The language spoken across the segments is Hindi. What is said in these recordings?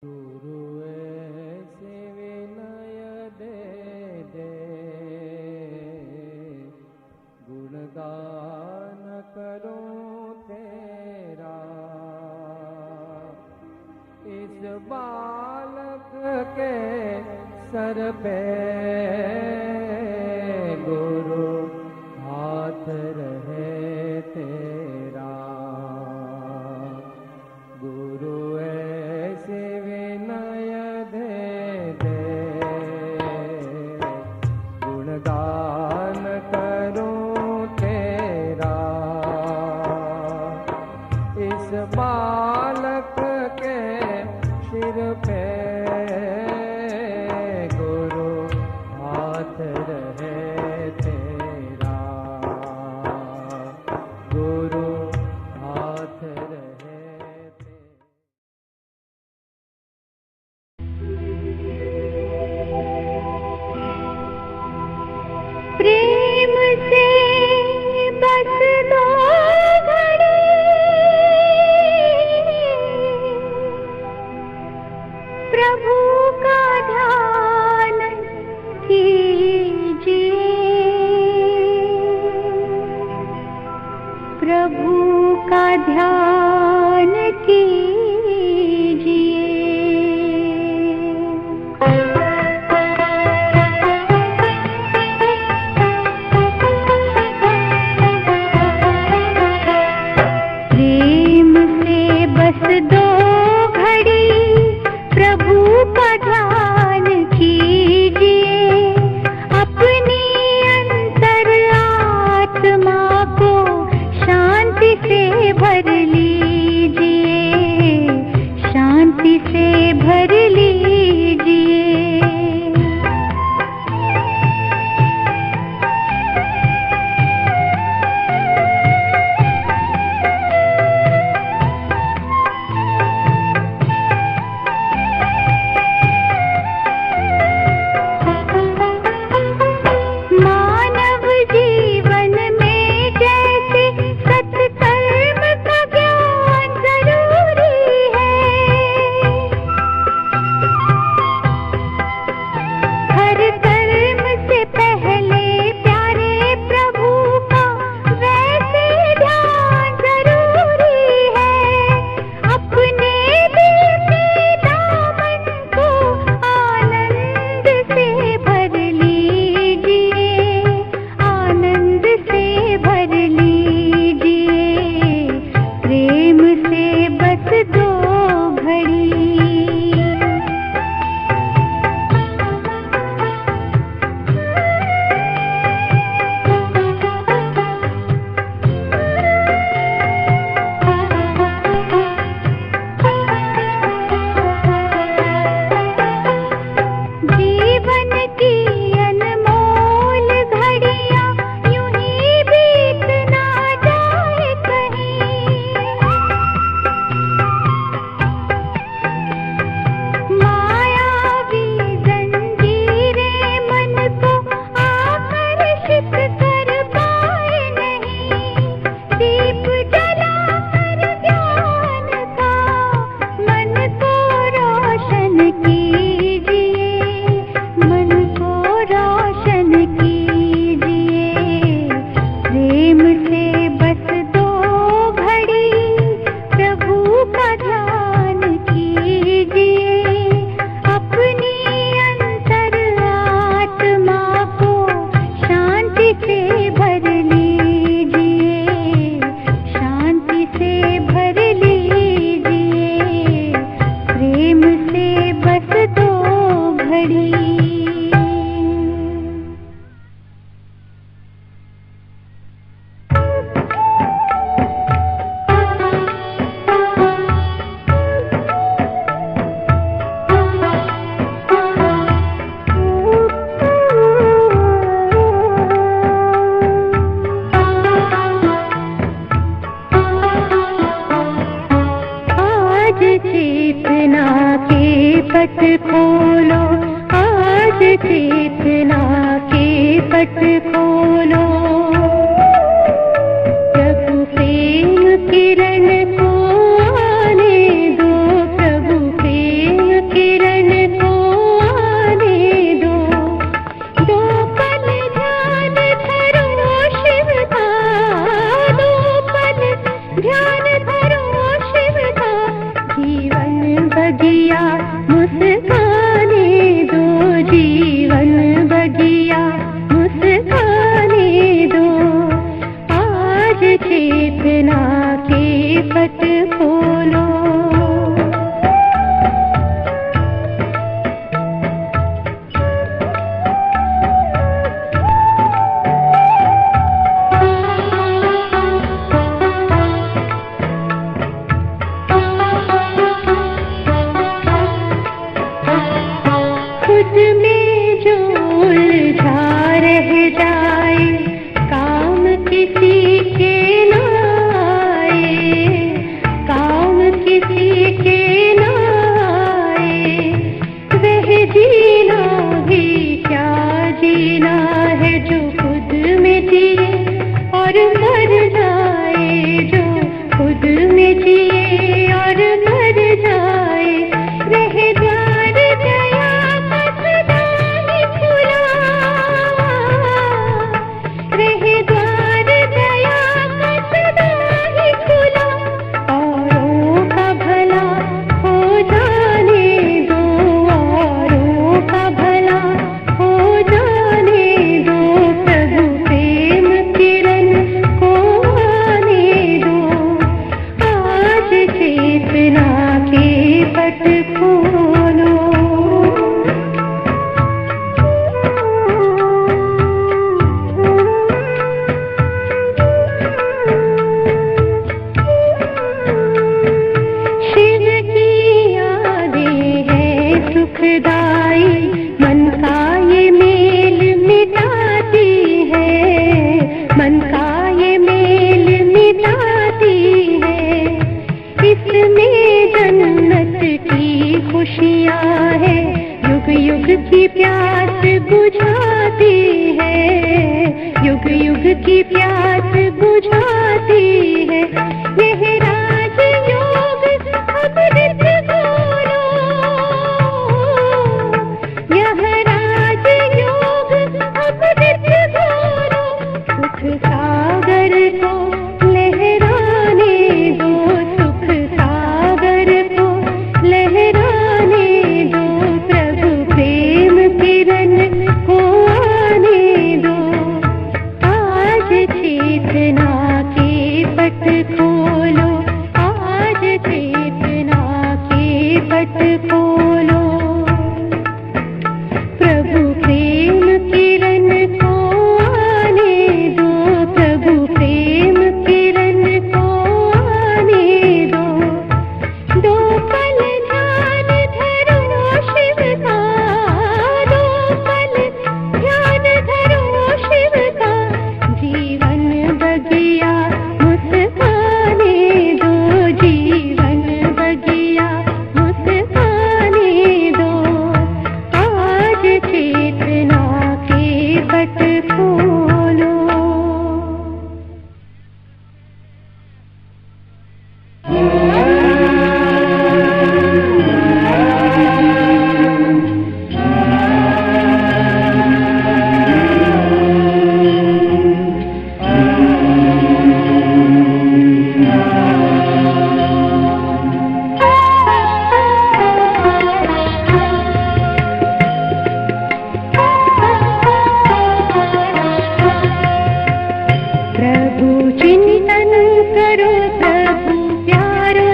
गुरु ऐसे विनय दे दे, गुणगान करूं तेरा। इस बालक के सर पे गुरु हाथ रहे तेरा। गुरु ऐसे विनय दे दे, गुणगान करूं तेरा। इस बालक के सिर पे गुरु हाथ रहे तेरा। गुरु हाथ रहे तेरा। प्रेम से बस दो घड़ी प्रभु का ध्यान कीजिए। प्रभु का ध्यान कीजिए। प्रेम से बस दो घड़ी प्रभु का ध्यान कीजिए। अपनी अंतर आत्मा को शांति से भर लीजिए। शांति से भर लीजिए। मानव जीवन में जैसे सत्कर्म का ज्ञान जरूरी है। हर कर्म से पहले प्यारे प्रभु का वैसे ध्यान जरूरी है। अपने दिल के दामन को आनंद से भर लीजिए। आनंद से भर लीजिए। प्रेम से बस दो घड़ी। जीवन की अनमोल घड़ियां यूं ही बीत ना जाए कहीं। मायावी जंजीरें मन को आकर्षित कर पाए नहीं। दीप जलाकर ज्ञान का मन को रोशन कीजिए। मन को रोशन कीजिए। प्रेम से बस दो घड़ी प्रभु का ध्यान कीजिए। अपनी अंतर आत्मा को शांति से भर लीजिए। शांति से भर लीजिए। प्रेम से बस दो घड़ी। आज चेतना के पट खोलो। आज चेतना के पट खोलो। प्रभु प्रेम किरण को आने दो। प्रभु प्रेम बगिया मुस्काने दो, जीवन बगिया मुस्काने दो। आज चेतना के पट खोलो, खुद में जो उलझा रह जाए, काम किसी के ना आए, काम किसी के ना आए। वह जीना भी क्या जीना है जो खुद में जिए और मर जाए, जो खुद में जिए और मर जाए। रह द्वार गया सदा ही खुला, रह द्वार गया सदा ही खुला। औरों का भला हो जाने दो, औरों का भला हो जाने दो। प्रभु प्रेम किरण को आने दो, आज चेतना के पट खोलो। शिव की यादें हैं सुखदाई, मन का ये मेल मिटाती है, मन का ये मेल मिटाती है। इसमें जन्नत की खुशियाँ है, युग युग की प्यास बुझाती है, युग युग की प्यास बुझाती है। यह राजयोग अमृत घोलो, यह राजयोग अमृत घोलो। सुख सागर को लहराने दो, सुख सागर को लहराने दो। प्रभु प्रेम किरण को आने दो, आज चेतना के पट खोलो, आज चेतना के पट खोलो। प्रभु प्रेम किरण को आने दो, प्रभु प्रेम किरण को आने दो। दो पल ध्यान धरो शिव का, दो पल ध्यान धरो शिव का। जीवन बगिया मुस्काने दो, जीवन बगिया मुस्काने दो। आज चेतना के पट खोलो। प्रभु चिंतन करो प्रभु प्यारो,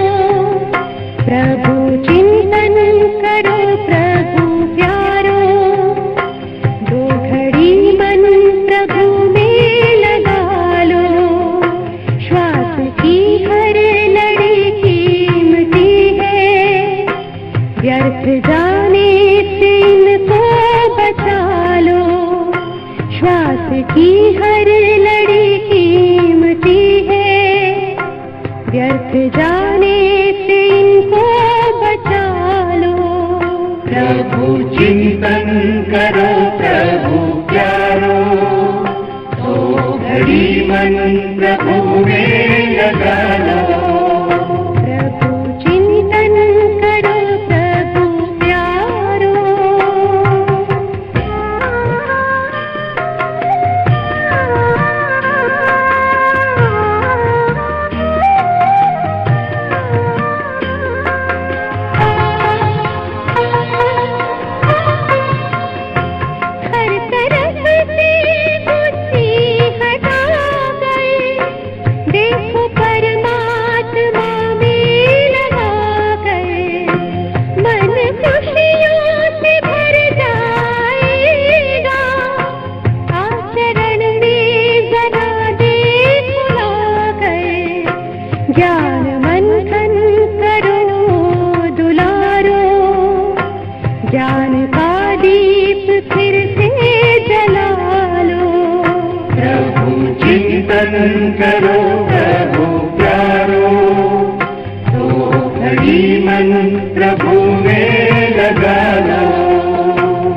प्रभु चिंतन करो प्रभु प्यारो। दो घड़ी मन प्रभु में लगा लो, श्वास की हर लड़ी कीमती है। व्यर्थ जाने से इनको बचा लो, श्वास की हर लड़ी कीमती है। व्यर्थ जाने से इनको बचा लो। प्रभु चिंतन करो प्रभु प्यारो, तो घड़ी मन प्रभु में लगा लो। प्रभु चिंतन करो प्रभु प्यारो। ज्ञान का दीप फिर से जला लो। प्रभु चिंतन करो प्रभु प्यारो, तो घड़ी मन प्रभु में लगा लो।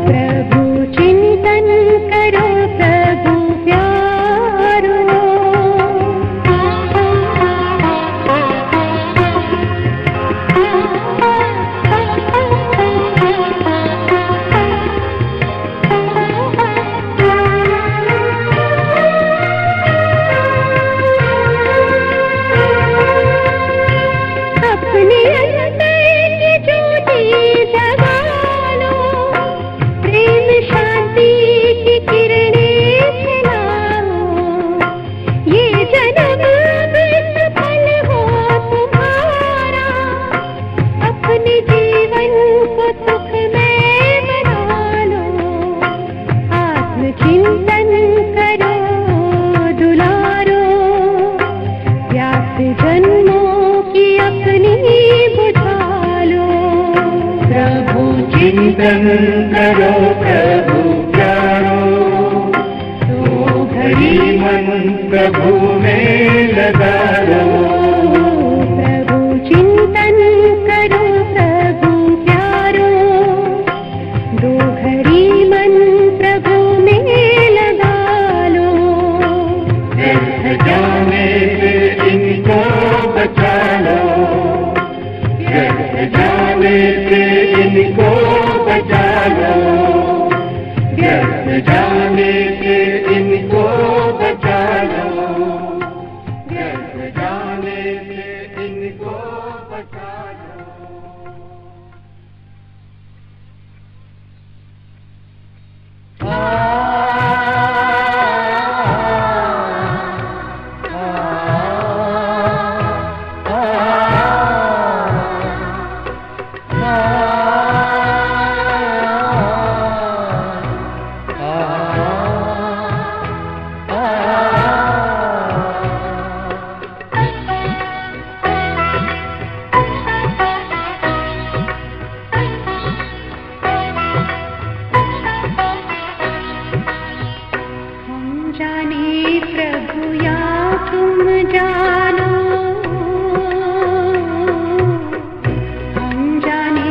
प्रभु चिंतन करो प्रभु प्यारो। अपने अंदर की ज्योति जगा लो, प्रेम शांति की किरणें फैलाओ। ये जन्म सफल हो तुम्हारा, अपने जीवन को सुखमय बना लो। आत्मचिंतन करो दुलारो, प्यास जन्मों की अपनी बुझा लो। प्रभु चिंतन करो प्रभु प्यारो, तो घड़ी मन प्रभु में लगा लो। प्रभु चिंतन करो प्रभु प्यारो, दो घड़ी मन प्रभु में लगा लो। व्यर्थ जाने से इनको बचा लो, व्यर्थ जाने से इनको बचा लो, व्यर्थ जाने से इनको बचा लो, व्यर्थ जाने से इनको बचा लो। हम जाने प्रभु या तुम जानो, हम जाने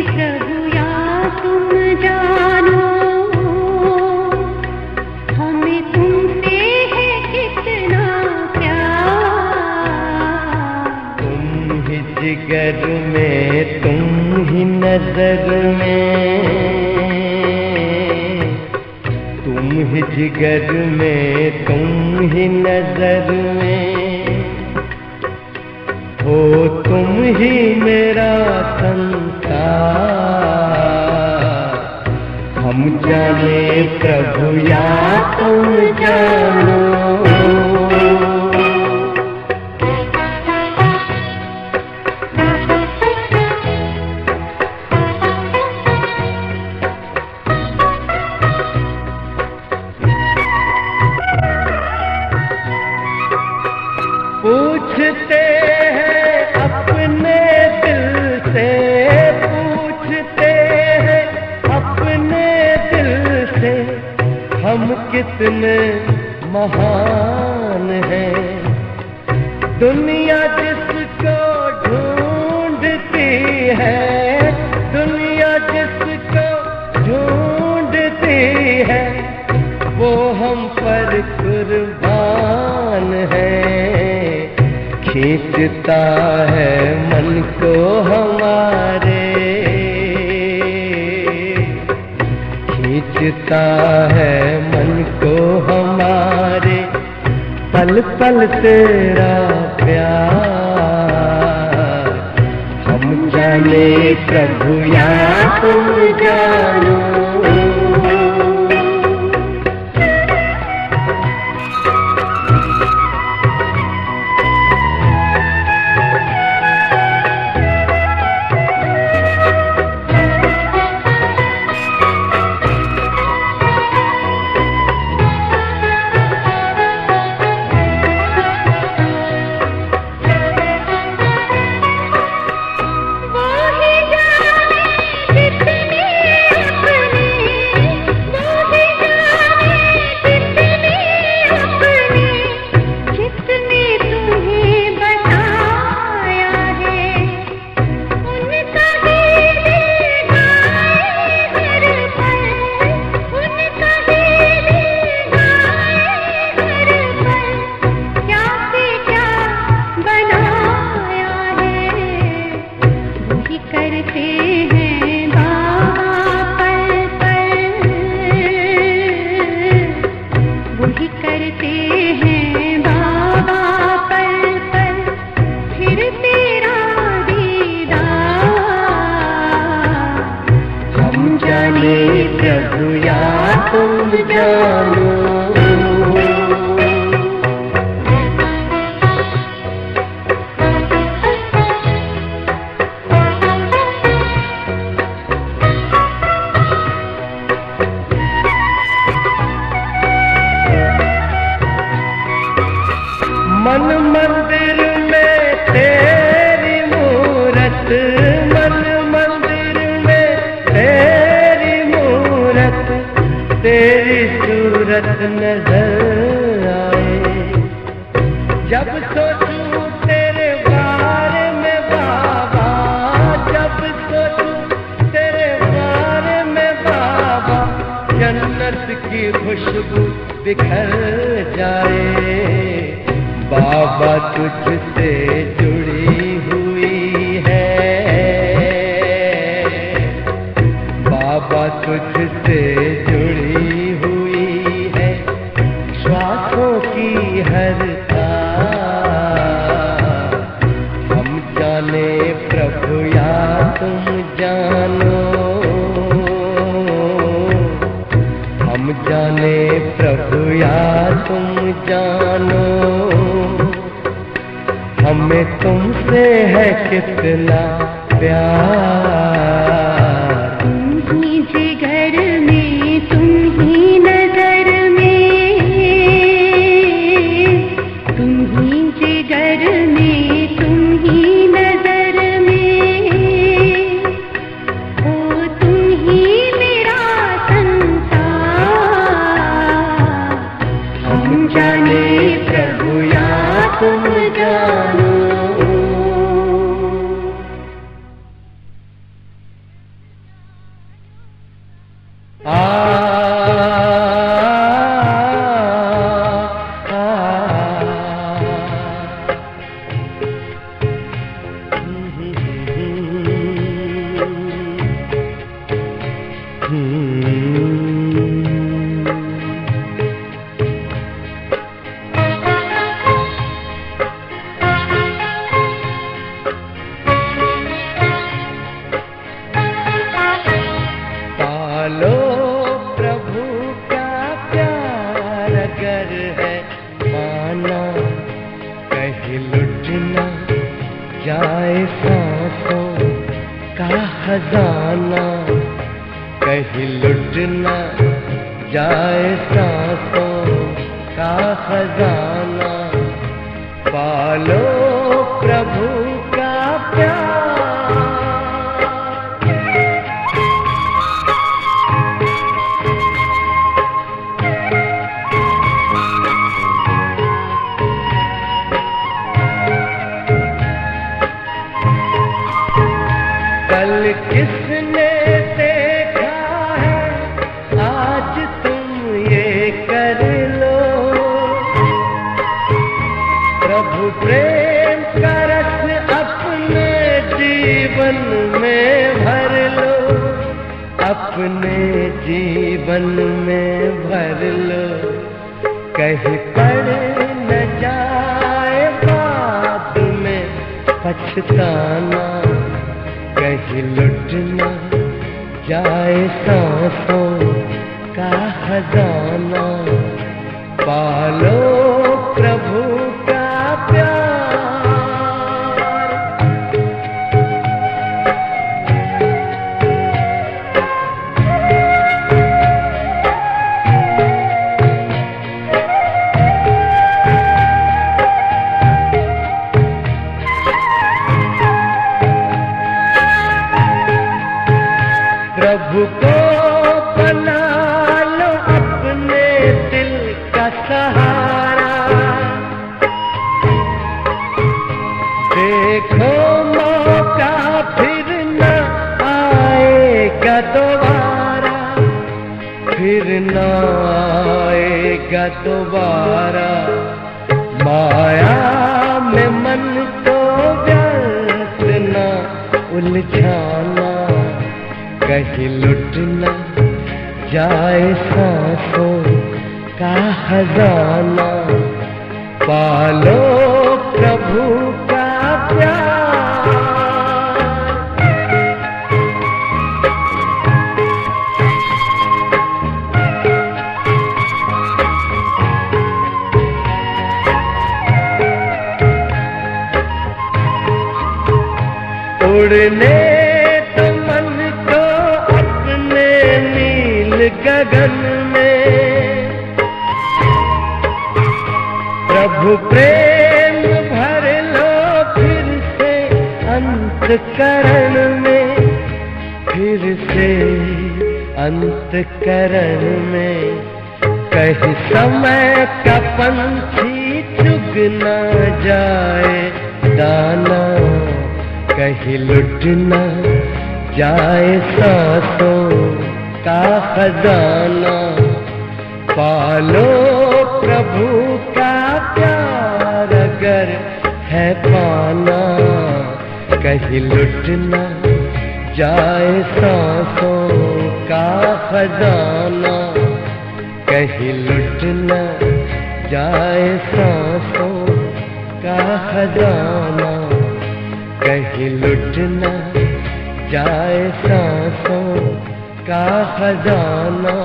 प्रभु या तुम जानो। हमें तुमसे है कितना प्यार, तुम ही जिगर में, तुम ही नजर में, तुम ही जिगर में, तुम ही नजर में, हो तुम ही मेरा संसार। हम जाने प्रभु या तुम जानो। पूछते हैं अपने दिल से, पूछते हैं अपने दिल से, हम कितने महान हैं। दुनिया जिसको ढूंढती है, दुनिया जिसको ढूंढती है, वो हम पर कुर्बान है। खींचता है मन को हमारे, खींचता है मन को हमारे, पल पल तेरा प्यार। हम जाने प्रभु या तुम जानो। वो ही जाने कितनी प्रभु या तुम जानो। मन मंदिर में तेरी मूरत, मन मंदिर में तेरी मूरत, तेरी सूरत नजर आए। जब सोचूं तेरे बारे में बाबा, जब सोचूं तेरे बारे में बाबा, जन्नत की खुशबू बिखर जाए। बाबा तुझसे जुड़ी हुई है, बाबा तुझसे जुड़ी हुई है, श्वासों की हर तार। हम जाने प्रभु या तुम जानो, हम जाने प्रभु या तुम जानो। हमें तुमसे है कितना प्यार। तुम ही जिगर में, तुम ही नजर में, तुम ही जिगर में, तुम ही नजर में, ओ तुम ही मेरा संसार। हम जाने प्रभु या तुम जानो। पालो प्रभु का प्यार अगर है माना, कहीं लुट न जाए सांसों का खजाना, कहीं लुट न जाए सांसों का खजाना। पालो प्रभु का प्यार। कल किसने देखा है, आज तुम ये कर लो। प्रभु प्रेम का रस अपने जीवन में भर लो, अपने जीवन में भर लो। कहीं पड़ न जाए बाद में पछताना, कहीं लुट न जाए सांसों का खजाना। पालो प्रभु का प्यार। प्रभु को बना लो अपने दिल का सहारा। देखो मौका फिर न आएगा दोबारा, फिर न आएगा दोबारा। माया में मन को व्यर्थ न उलझाना, कहीं लुट न जाए सांसों का खजाना। पालो प्रभु का प्यार। उड़ने तो मन को अपने नील गगन में, प्रभु प्रेम भर लो फिर से अंतकरण में, फिर से अंतकरण में। कहीं समय का पंछी चुग न जाए दाना, कहीं लुट न जाए सांसों का खजाना। पालो प्रभु का प्यार अगर है पाना, कहीं लुट न जाए सांसों का खजाना, कहीं लुट न जाए सांसों का खजाना, कहीं लुट न जाए सांसों का खजाना।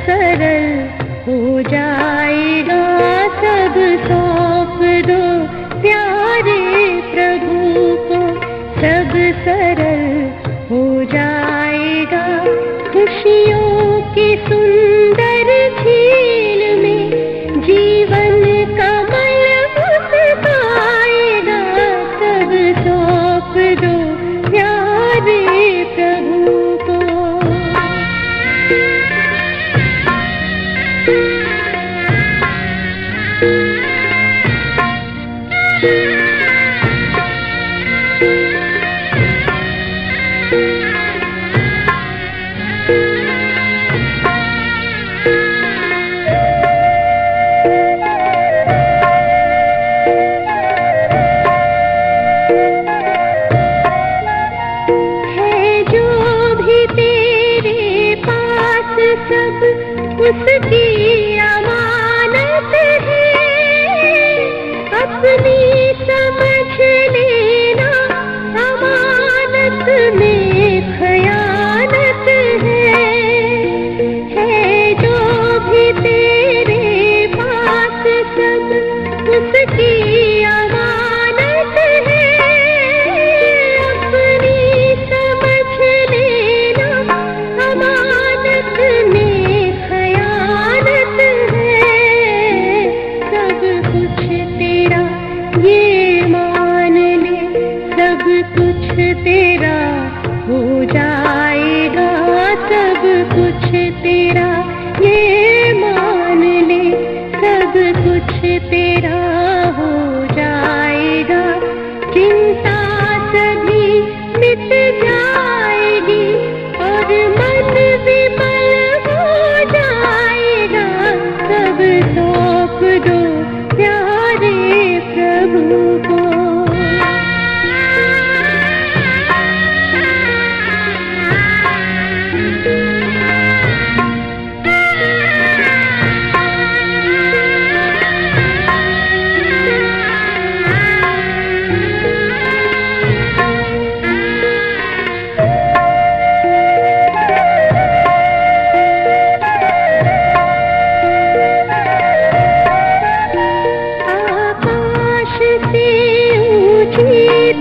सरल हो जाएगा, सब सौंप दो प्यारे प्रभु को, सब सरल हो जाएगा। खुशियों की सुंदर झील में जीवन कमल मुस्काएगा, सब सौंप दो प्यारे प्रभु को। उसकी अमानत है, अपनी समझ लेना अमानत में खयानत है जो भी तेरे पास सब उसकी अमानत है, अपनी समझ लेना अमानत में तेरा हो जाएगा, सब कुछ तेरा ये मान ले, सब कुछ तेरा हो जाएगा। चिंता सभी मिट जाएगी और मन विमल हो जाएगा, सब सौंप दो प्यारे प्रभु को।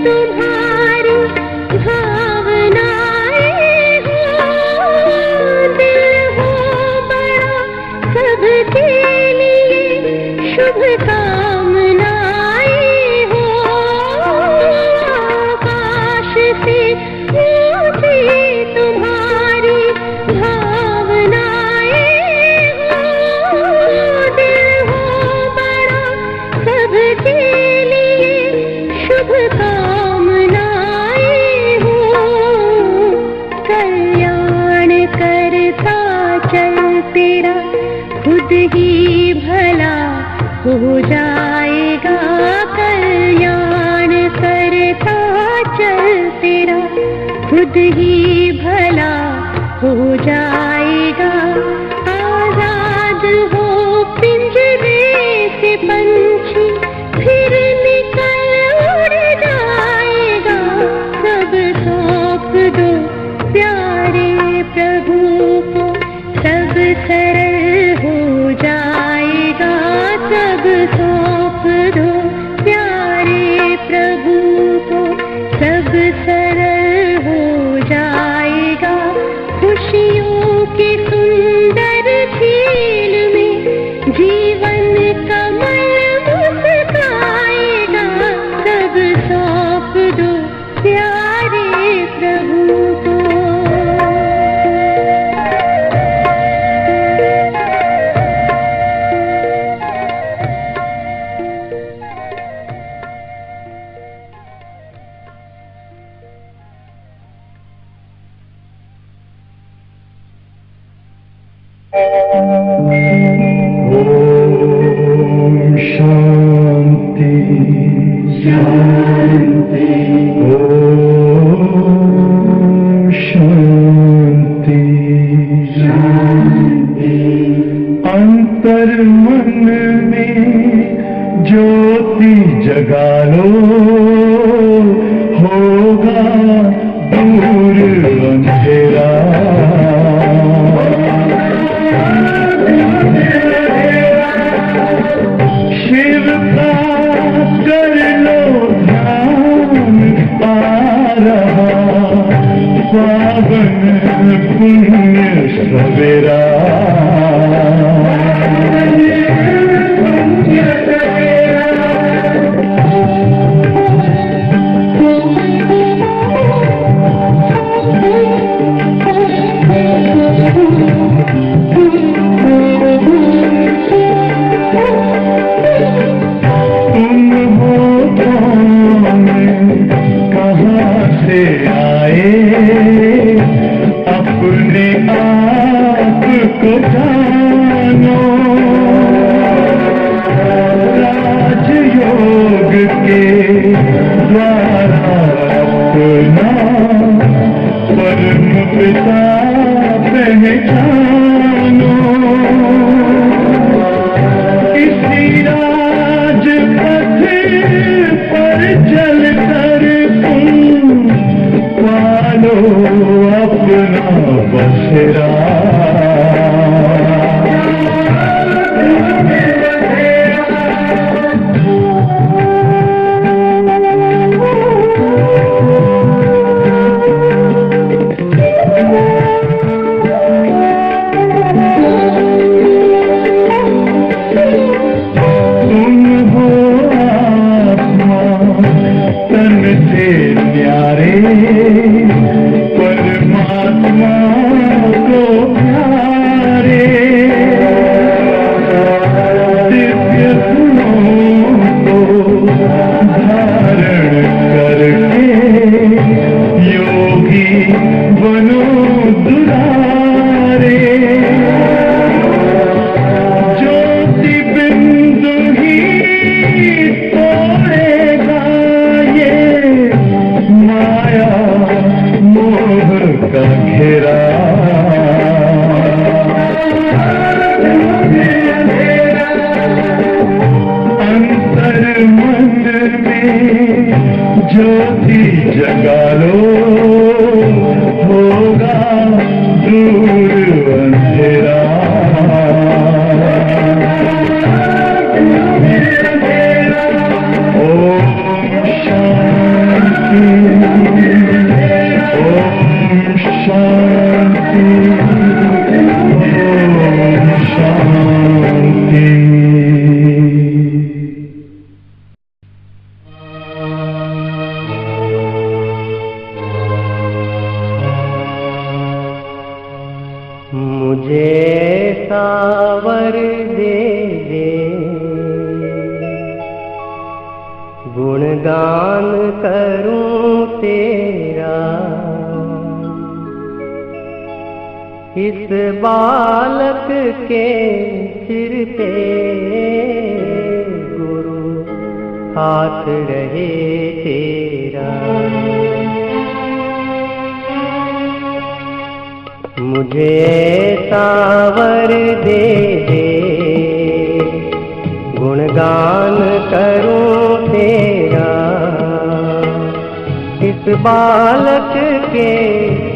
तुम्हारी भावनाएं हो, दिल हो बड़ा सबके लिए शुभ कामनाएं हो, आकाश से ऊंची तुम्हारी भावनाएं हो, दिल हो बड़ा सबके लिए शुभ कल्याण करता चल तेरा हो जाएगा कल्याण करता चल तेरा, खुद ही भला हो जाएगा। आजाद हो पिंजरे से पंछी, फिर निकल उड़ जाएगा। सब सौंप दो प्यारे प्रभु को, सब सरल हो जाएगा। सब सौंप दो प्यारे प्रभु को, सब सरल हो जाएगा। खुशियों के सुंदर झील में जीवन कमल मुस्काएगा। सब सौंप दो प्यारे प्रभु को। ओम शांति शांति, ओम शांति शांति। अंतर मन में ज्योति जगा लो, होगा दूर अंधेरा। शिव का कर लो ध्यान, आ रहा पावन पुण्य सवेरा। अपने आप को जानो, राजयोग के द्वारा अपना परम पिता पहचानो। इसी राजपथ पर चलकर तुम पालो अपना बसेरा। तुम हो आत्मा तन से न्यारे, परमात्मा को प्यारे। दिव्य गुणों को धारण करके योगी बनो दुलारे। ज्योति बिंदु ही तोड़ेगा ये माया मोह का घेरा। अंतर मन में ज्योति जगा लो, होगा दूर अंधेरा। ओम शांति, ओम शांति, ओम शांति। मुझे सावर दे दे, गुणगान करूं तेरा। इस बालक के सिर पे हाथ रहे तेरा। मुझे ऐसा वर दे दे, गुणगान करूं तेरा। इस बालक के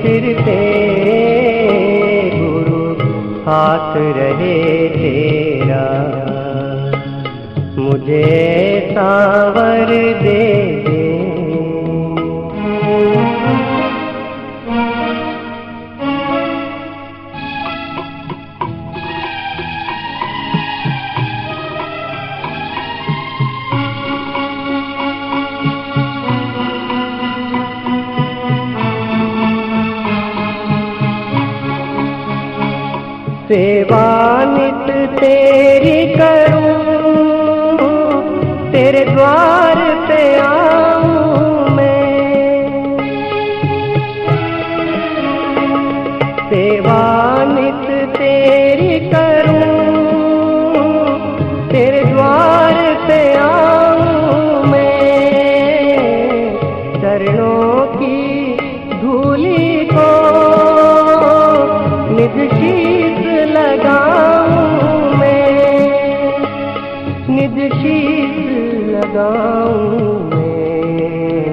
सिर पे गुरु हाथ रहे तेरा। मुझे ऐसा वर दे दे। सेवा नित तेरी करूं, तेरे द्वार पे आऊं मैं। सेवा नित तेरी करूं, तेरे द्वार पे आऊं मैं। चरणों की धूली को निज शीश लगाऊं मैं, निज शीश लगाऊं मैं।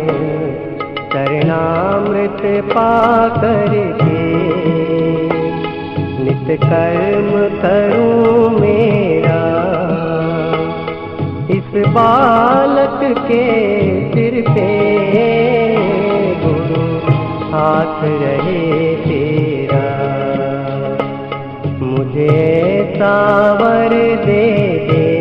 चरणामृत पा करके नित कर्म करूं मेरा। इस बालक के सिर पे गुरु हाथ रहे तेरा। मुझे सावर दे दे।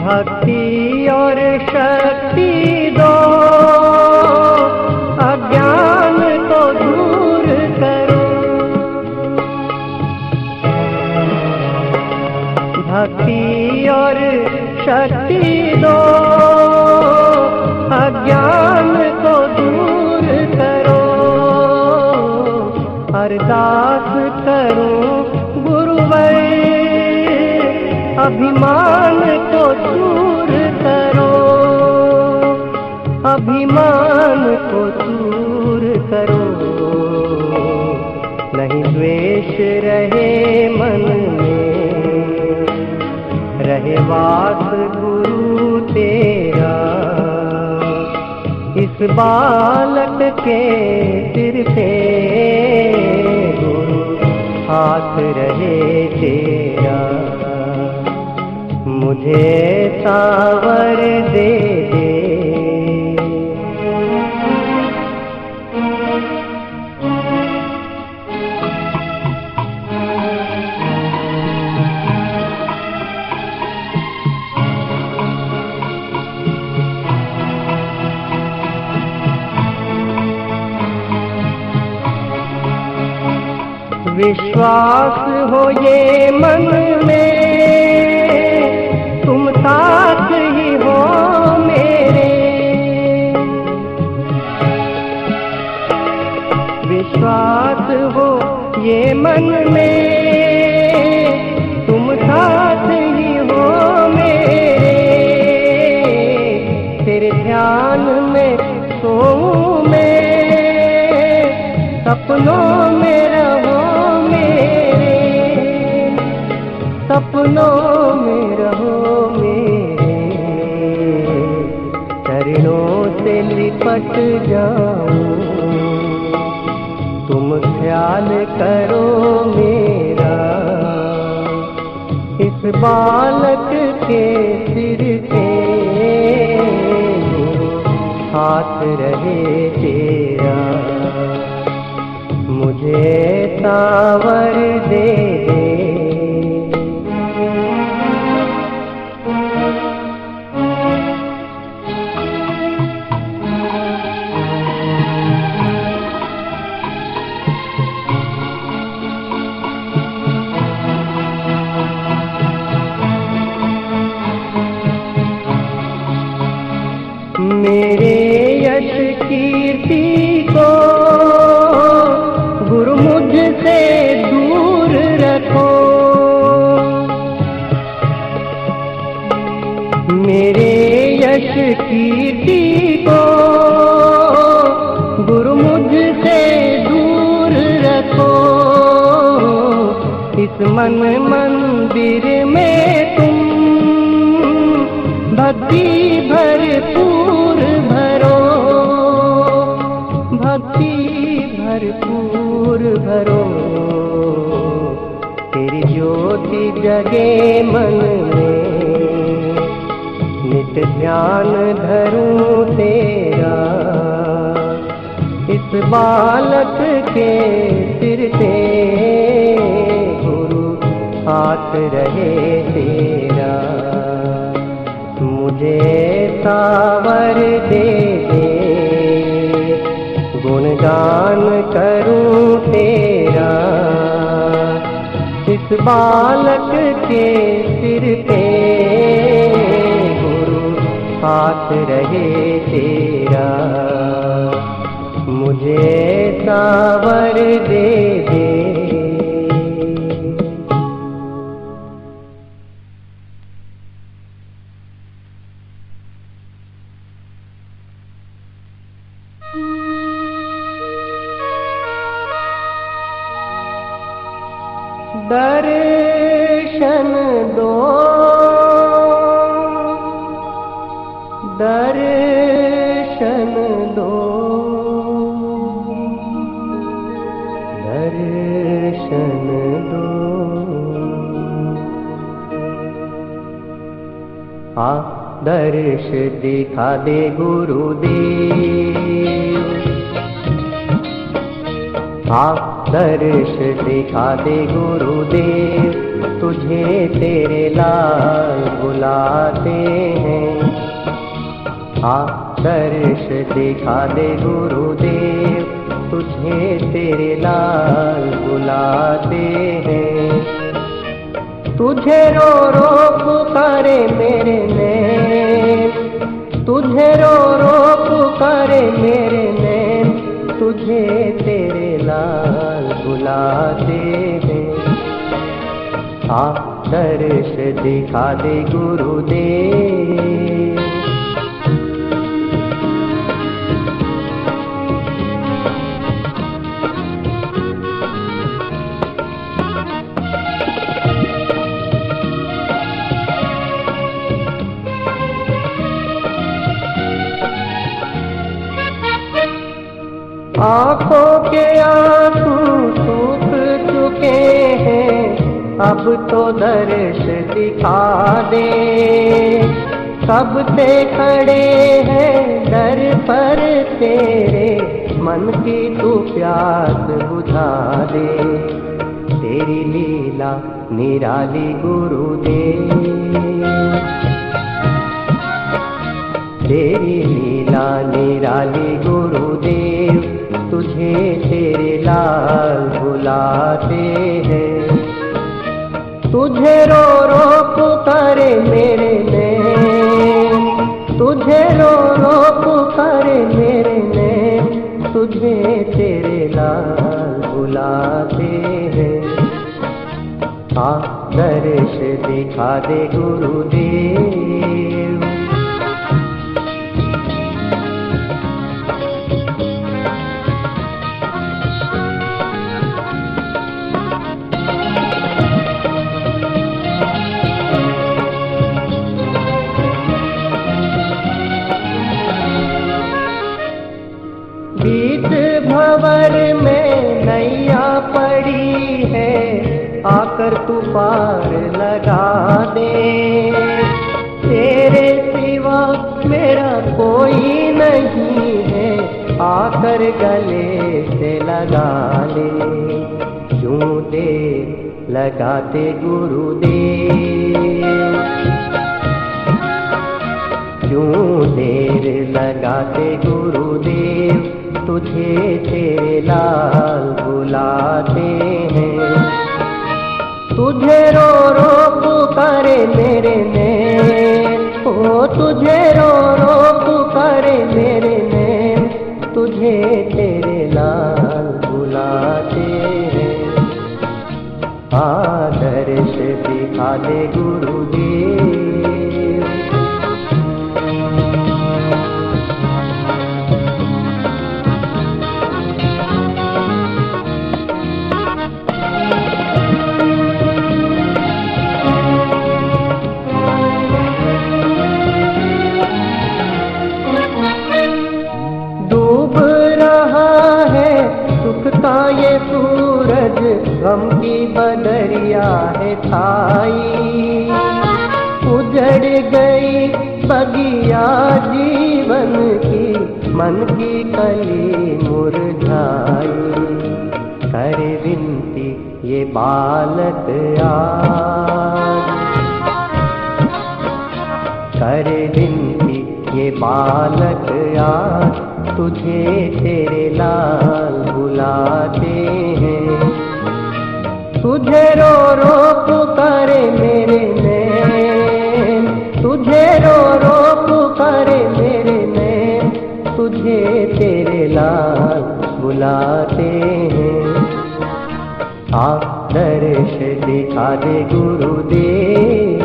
भक्ति और शक्ति दो, अज्ञान को दूर करो। भक्ति और शक्ति दो, अज्ञान को दूर करो। अरदास करूं गुरुवर, अभिमान को दूर करो। अभिमान को दूर करो। नहीं द्वेष रहे मन में, रहे वास गुरु तेरा। इस बालक के सिर पे गुरु हाथ रहे तेरा। मुझे सावर दे दे। विश्वास हो ये मन में, तुम साथ ही हो मेरे। विश्वास हो ये मन में, तुम साथ ही हो मेरे। तेरे ध्यान में सोऊं मैं, सपनों में रहो मेरे। सपनों में रहो मेरे। चरणों से लिपट जाऊं, तुम ख्याल करो मेरा। इस बालक के सिर पे हाथ रहे तेरा। मुझे सावर दे दे। इस मन मंदिर में तुम भक्ति भरपूर भरो, भक्ति भरपूर भरो। तेरी ज्योति जगे मन में, नित ध्यान धरूं तेरा। इस बालक के सिर से गुरु हाथ रहे तेरा। मुझे सावर दे दे, गुणगान करूं तेरा। इस बालक के सिर पे गुरु हाथ रहे तेरा। मुझे सावर दे दे। दर्शन दो, दर्शन दो, दर्शन दो। आ दर्श दिखा दे गुरुदेव, आ दर्श दिखा दे गुरुदेव। तुझे तेरे लाल बुलाते हैं। आ दर्श दिखा दे गुरुदेव, तुझे तेरे लाल बुलाते हैं। तुझे रो रो पुकारे मेरे नैन, तुझे रो रो पुकारे मेरे नैन। तुझे तेरे लाल बुलाते हैं। आ दर्श दिखा दे गुरुदेव। आँखों के आंसू सूख चुके हैं, अब तो दर्श दिखा दे। कब से खड़े हैं दर पर तेरे, मन की तू प्यास बुझा दे। तेरी लीला निराली गुरुदेव, तेरी लीला निराली गुरुदेव। तुझे तेरे लाल बुलाते हैं। तुझे रो रो पुकारे मेरे नैन, तुझे रो रो पुकारे मेरे नैन। तुझे तेरे लाल बुलाते हैं। आ दर्श दिखा दे गुरुदेव। बीच भंवर में नैया पड़ी है, आकर तू पार लगा दे। तेरे सिवा मेरा कोई नहीं है, आकर गले से लगा ले। क्यों देर लगाते गुरुदेव, क्यों देर लगाते गुरुदेव। तुझे तेरे लाल बुलाते हैं। तुझे रो रो पुकारे मेरे नैन, ओ तुझे रो रो पुकारे मेरे नैन। तुझे तेरे लाल बुलाते हैं। आ दर्श दिखा दे गुरुदेव। गम की बदरिया है छाई, उजड़ गई बगिया जीवन की, मन की कली मुरझाई। करे विनती ये बालक आज, करे विनती ये बालक आज, तुझे तेरे लाल बुलाते हैं। तुझे रो रो पुकारे मेरे नैन, तुझे रो रो पुकारे मेरे नैन, तुझे तेरे लाल बुलाते हैं। आ दर्श दिखा दे गुरुदेव,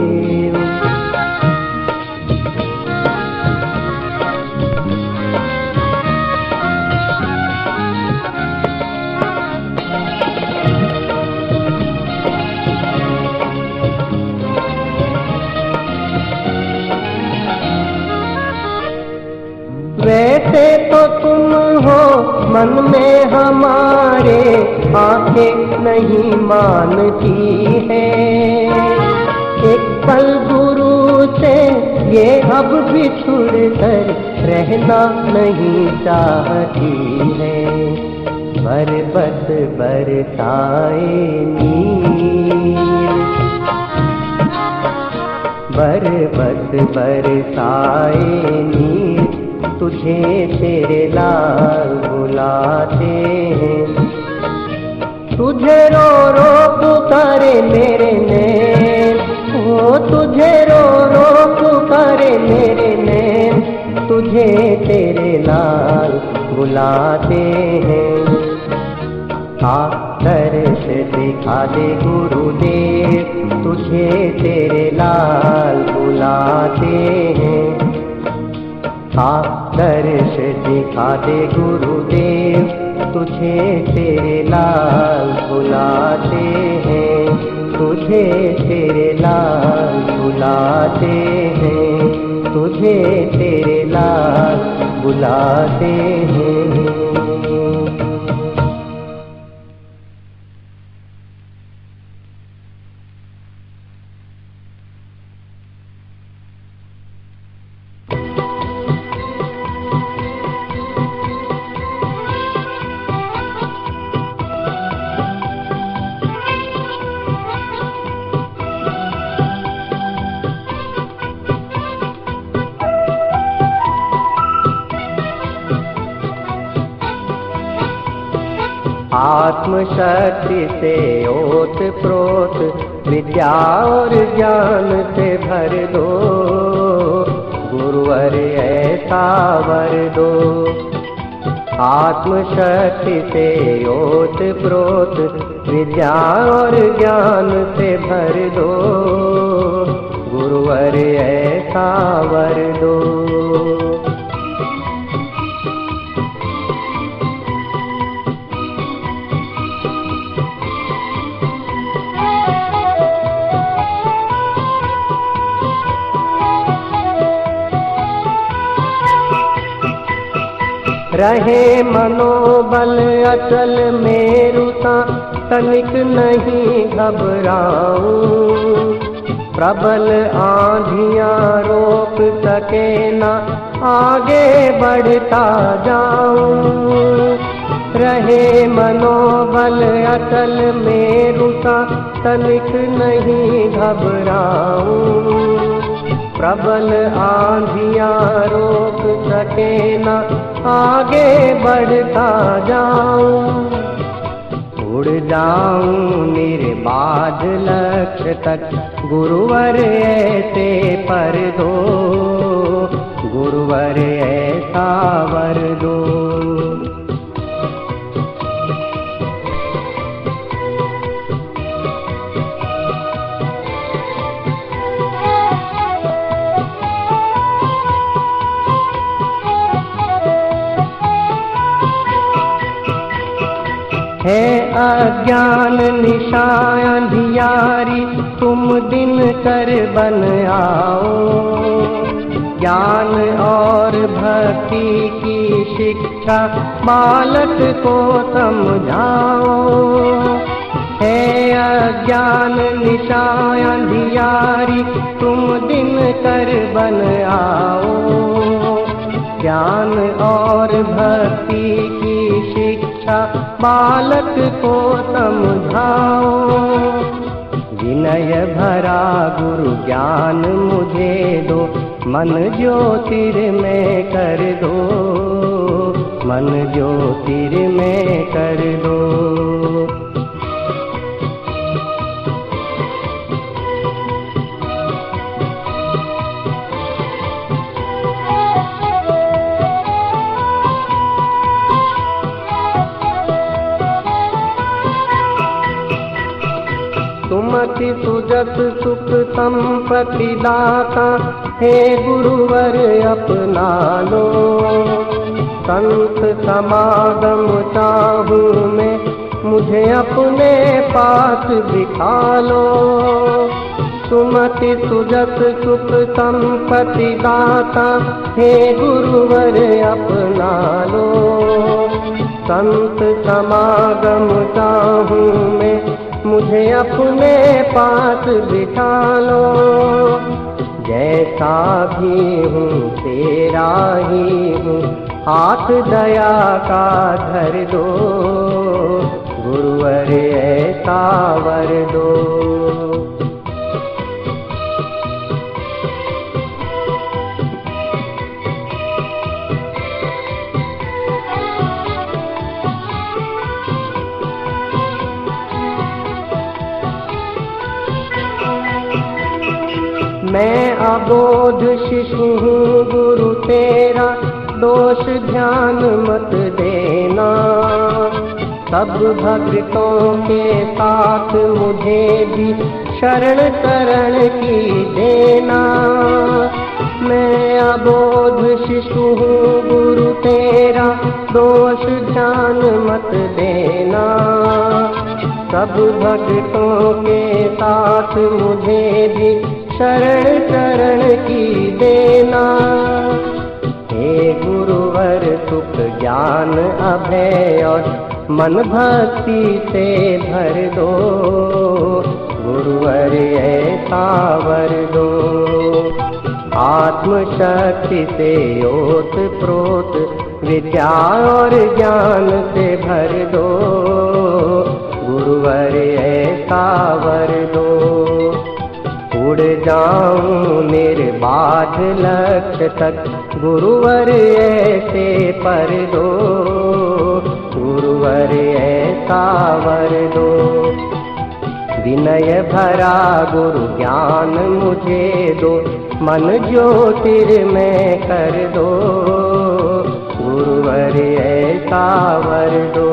वैसे तो तुम हो मन में हमारे, आंखें नहीं मानती है। एक पल गुरु से ये अब बिछुड़ कर रहना नहीं चाहती है। बरबस बरसाए नीर, बरबस बरसाए नीर, तुझे तेरे लाल बुलाते हैं। तुझे रो रो पुकारे मेरे नैन, ओ तुझे रो रो पुकारे मेरे नैन, तुझे तेरे लाल बुलाते हैं। आ दर्श दिखा दे गुरुदेव, तुझे तेरे लाल बुलाते हैं। आ दर्श दिखा दे गुरुदेव, तुझे तेरे लाल बुलाते हैं। तुझे तेरे लाल बुलाते हैं, तुझे तेरे लाल बुलाते हैं। आत्मशक्ति से ओत प्रोत, विद्या और ज्ञान से भर दो, गुरुवर ऐसा वर दो। आत्मशक्ति से ओत प्रोत, विद्या और ज्ञान से भर दो, गुरुवर ऐसा वर दो। रहे मनोबल अचल मेरुता, तनिक नहीं घबराऊं। प्रबल आंधियां रोक सके न, आगे बढ़ता जाऊं। रहे मनोबल अचल मेरुता, तनिक नहीं घबराऊं। प्रबल आंधियां रोक सके न, आगे बढ़ता जाऊं। उड़ जाऊं निर्बाध लक्ष्य तक, गुरुवर ऐसे पर दो, गुरुवर ऐसा वर दो। है अज्ञान निशा अंधियारी, तुम दिन कर बन आओ। ज्ञान और भक्ति की शिक्षा बालक को समझाओ। ज्ञान निशा अंधियारी तुम दिन कर बन आओ। ज्ञान और भक्ति की शिक्षा बालक को समझाओ। विनय भरा गुरु ज्ञान मुझे दो, मन ज्योतिर्मय कर दो, मन ज्योतिर्मय कर दो। सुमति सुजस सुख संपत्ति दाता, हे गुरुवर अपना लो। संत समागम चाहूं मैं, मुझे अपने पास बिठा लो। सुमति सुजस सुख संपत्ति दाता, हे गुरुवर अपना लो। संत समागम चाहूं मैं, मुझे अपने पास बिठा लो। जैसा भी हूँ तेरा ही हूँ, हाथ दया का धर दो, गुरुवर ऐसा वर दो। मैं अबोध शिशु हूँ गुरु तेरा, दोष ध्यान मत देना। सब भक्तों के साथ मुझे भी शरण शरण की देना। मैं अबोध शिशु हूँ गुरु तेरा, दोष ध्यान मत देना। सब भक्तों के साथ मुझे भी शरण शरण की देना। हे गुरुवर सुख ज्ञान अभय और मन भक्ति से भर दो, गुरुवर ऐसा वर दो। आत्म शक्ति से ओत प्रोत विद्या और ज्ञान से भर दो, गुरुवर ऐसा वर दो। उड़ जाऊं निर्बाध लक्ष्य तक, गुरुवर ऐसे पर दो, गुरुवर ऐसा वर दो। विनय भरा गुरु ज्ञान मुझे दो, मन ज्योतिर्मय कर दो, गुरुवर ऐसा वर दो।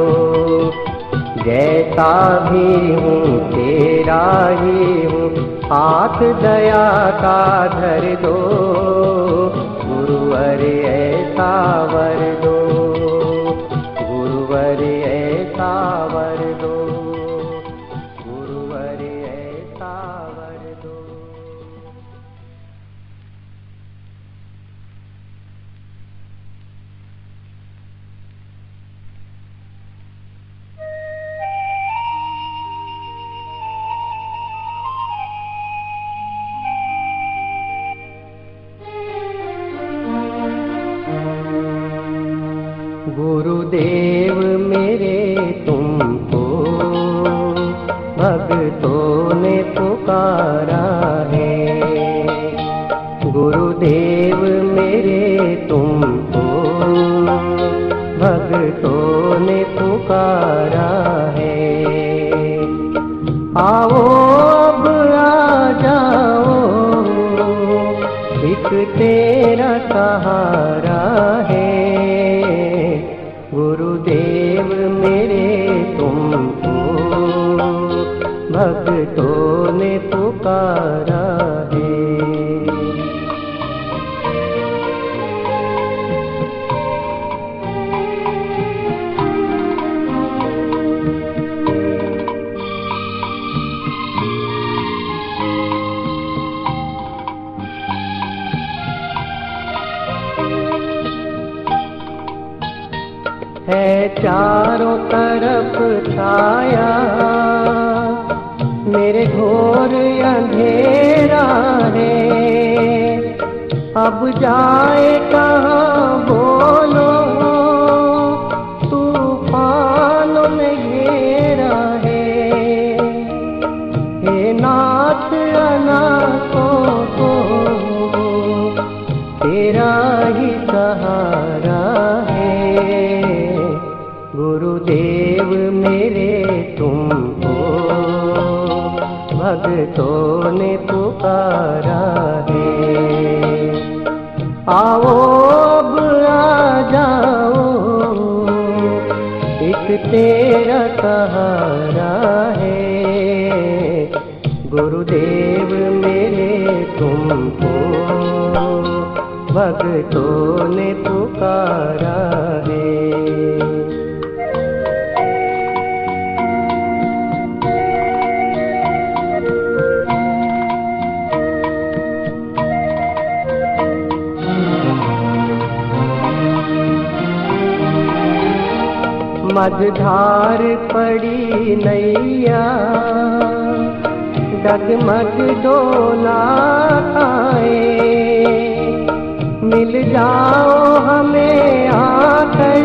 जैसा भी हूँ तेरा ही हूँ, हाथ दया का धर दो, गुरुवर ऐसा वर दो, गुरुवर ऐसा वर दो, गुरुवर ऐसा वर दो। गुरुदेव मेरे तुमको भक्तों ने पुकारा है। गुरुदेव मेरे तुमको भक्तों ने पुकारा है। आओ अब आ जाओ, एक तेरा सहारा है। गुरुदेव मेरे तुमको भक्तों ने पुकारा है। है चारों तरफ छाया मेरे घोर अंधेरा है, अब जाए कहाँ बोलो, तूफानों में घेरा है। हे नाथ अनाथों को तेरा ही सहारा है। गुरुदेव मेरे तुमको भक्तों ने पुकारा है। आओ अब आ जाओ, एक तेरा सहारा है। गुरुदेव मेरे तुमको भक्तों ने पुकारा है। मझधार पड़ी नैया, डगमग डोला खाए। मिल जाओ हमें आकर,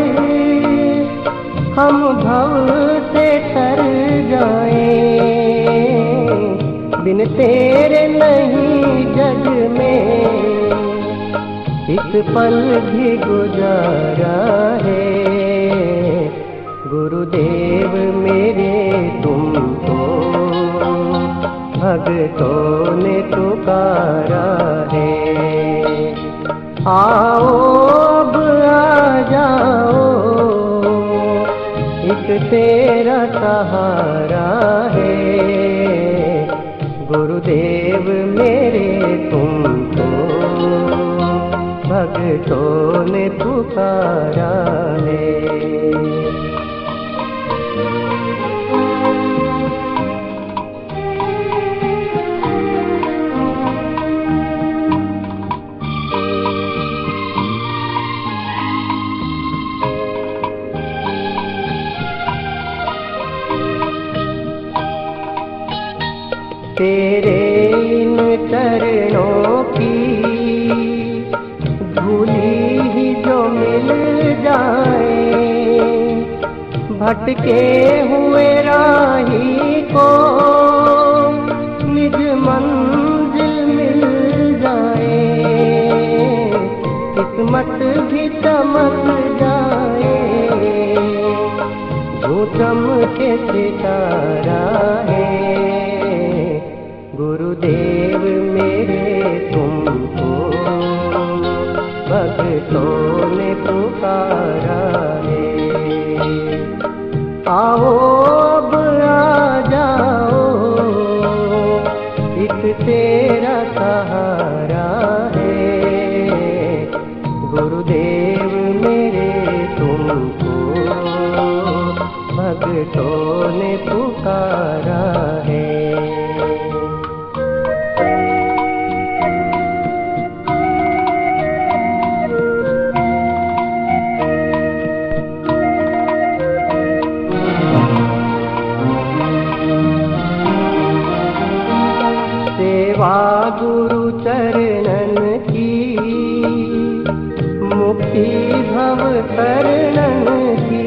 हम भव से तर जाए। बिन तेरे नहीं जग में एक पल भी गुजारा है। गुरुदेव मेरे तुमको भक्तों ने पुकारा है। आओ अब आ जाओ, एक तेरा सहारा है। गुरुदेव मेरे तुमको भक्तों ने पुकारा है। तेरे इन चरणों की धूली ही जो मिल जाए, भटके हुए राही को निज मंजिल मिल जाए। किस्मत भी चमक जाए, जो चमके सितारा है। गुरुदेव मेरे तुमको भक्तों ने पुकारा है। आओ अब आ जाओ, एक तेरा सहारा है। गुरुदेव मेरे तुमको भक्तों ने पुकारा है। गुरु चरणन की मुक्ति भव शरणन की,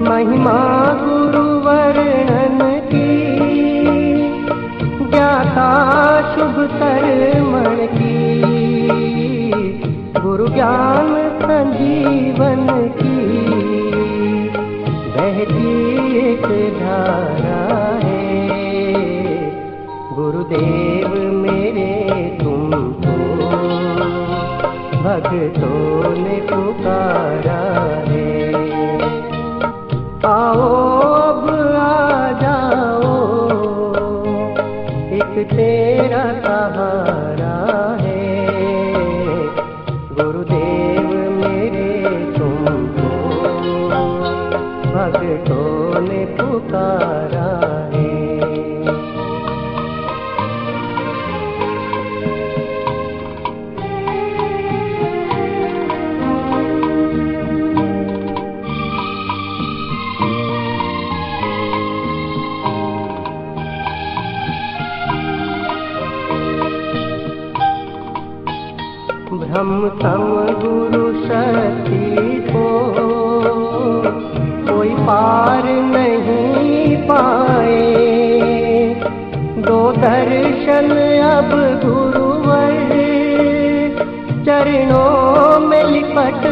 महिमा गुरु वर्णन की ज्ञाता शुभ कर्मण की। गुरु ज्ञान संजीवन की बहती एक धारा है। गुरुदेव मेरे तुमको भक्तों ने पुकारा है। आओ अब आ जाओ, एक तेरा सहारा है। गुरुदेव मेरे तुमको भक्तों ने पुकारा है। हम सम गुरु शक्ति को कोई पार नहीं पाए। दो दर्शन अब गुरुवर चरणों में लिपट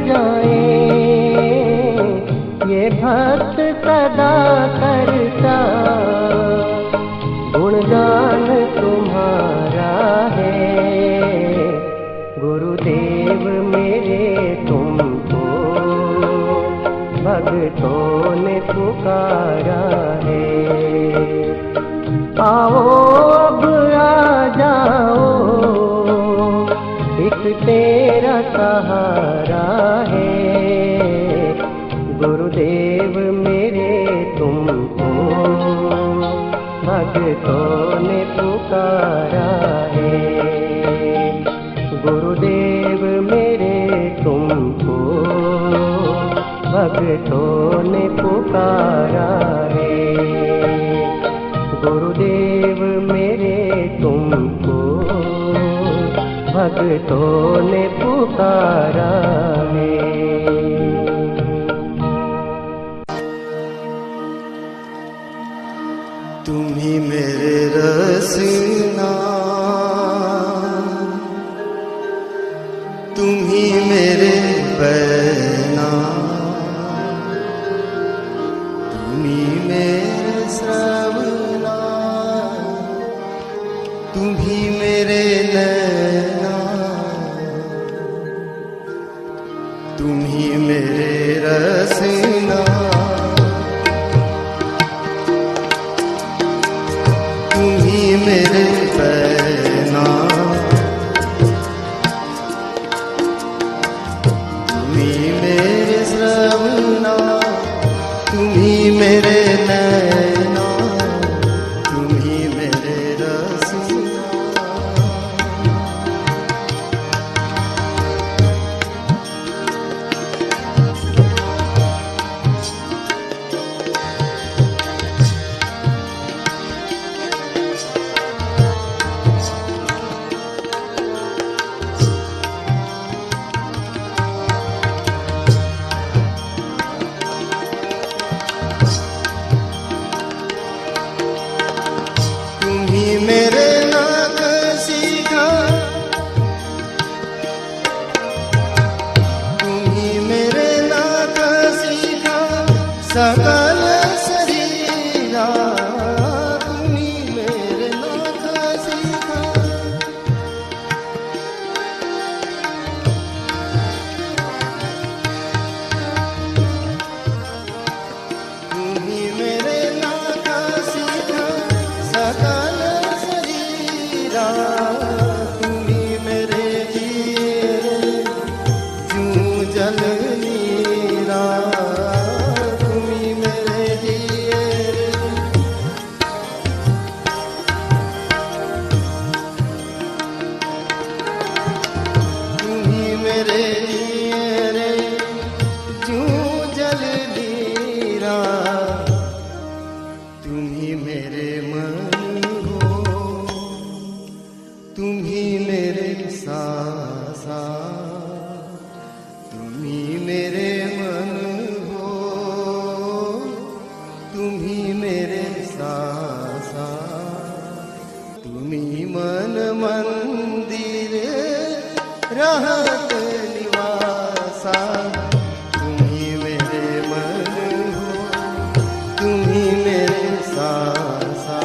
जाए। ये भक्त सदा करता गुणगान तुम्हारा है। गुरुदेव मेरे तुमको भक्तों ने पुकारा है। आओ अब आ जाओ, एक तेरा सहारा है। गुरुदेव मेरे तुमको भक्तों ने पुकारा है। गुरुदेव मेरे तुमको भक्तों ने पुकारा है। गुरुदेव मेरे तुमको भक्तों ने पुकारा है। तुम ही मेरे रसना, तुम ही मेरे बैना, तुम ही मेरे श्रवना, तुम ही मेरे नैना, तुम ही मेरे रसना, तुम ही मेरे बैना, तुम ही मेरे श्रवना, तुम ही मेरे नैना, तुम ही मेरे रसना। मेरे नाक सीखा, तुम ही मेरे नाक सीखा, सकल शरीरा, तुम ही मेरे नाक सीखा। तुम ही मेरे नाक सीखा, सकल तुम ही मेरे जिए जूं जल नीरा, तुम ही मेरे जिए, तुम ही मेरे जिए जूं जल नीरा, तुम ही मेरे मन, तुम ही मेरे सासा, तुम ही मेरे मन हो, तुम ही मेरे सासा, तुम ही मन मंदिर रहत निवासा, तुम ही मेरे मन हो, तुम ही मेरे सासा,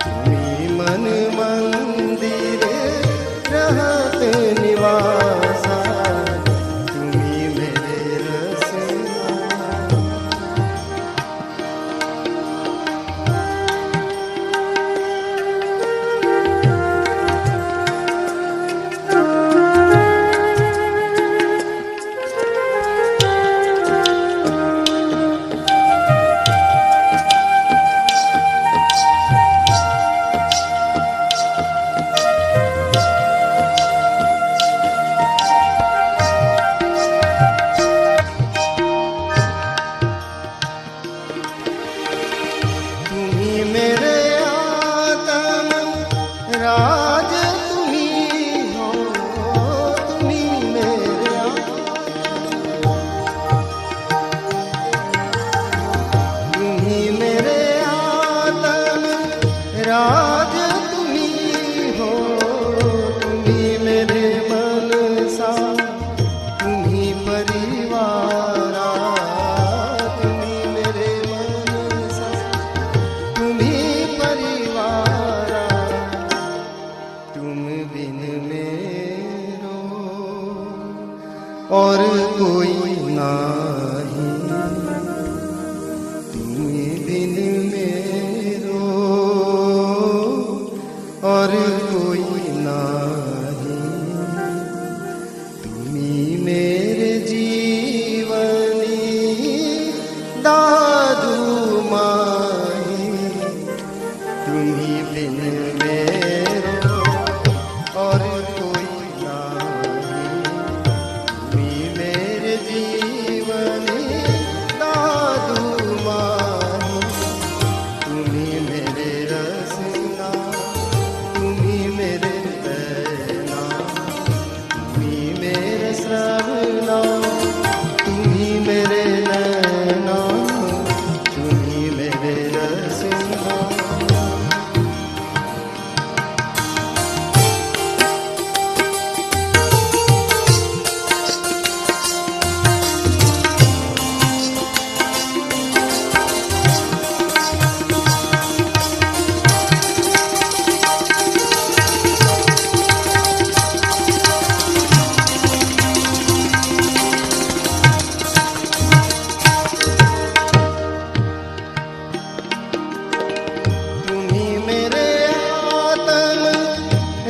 तुम ही मन मंदिर रहत निवासा, तुम ही मेरे रसना।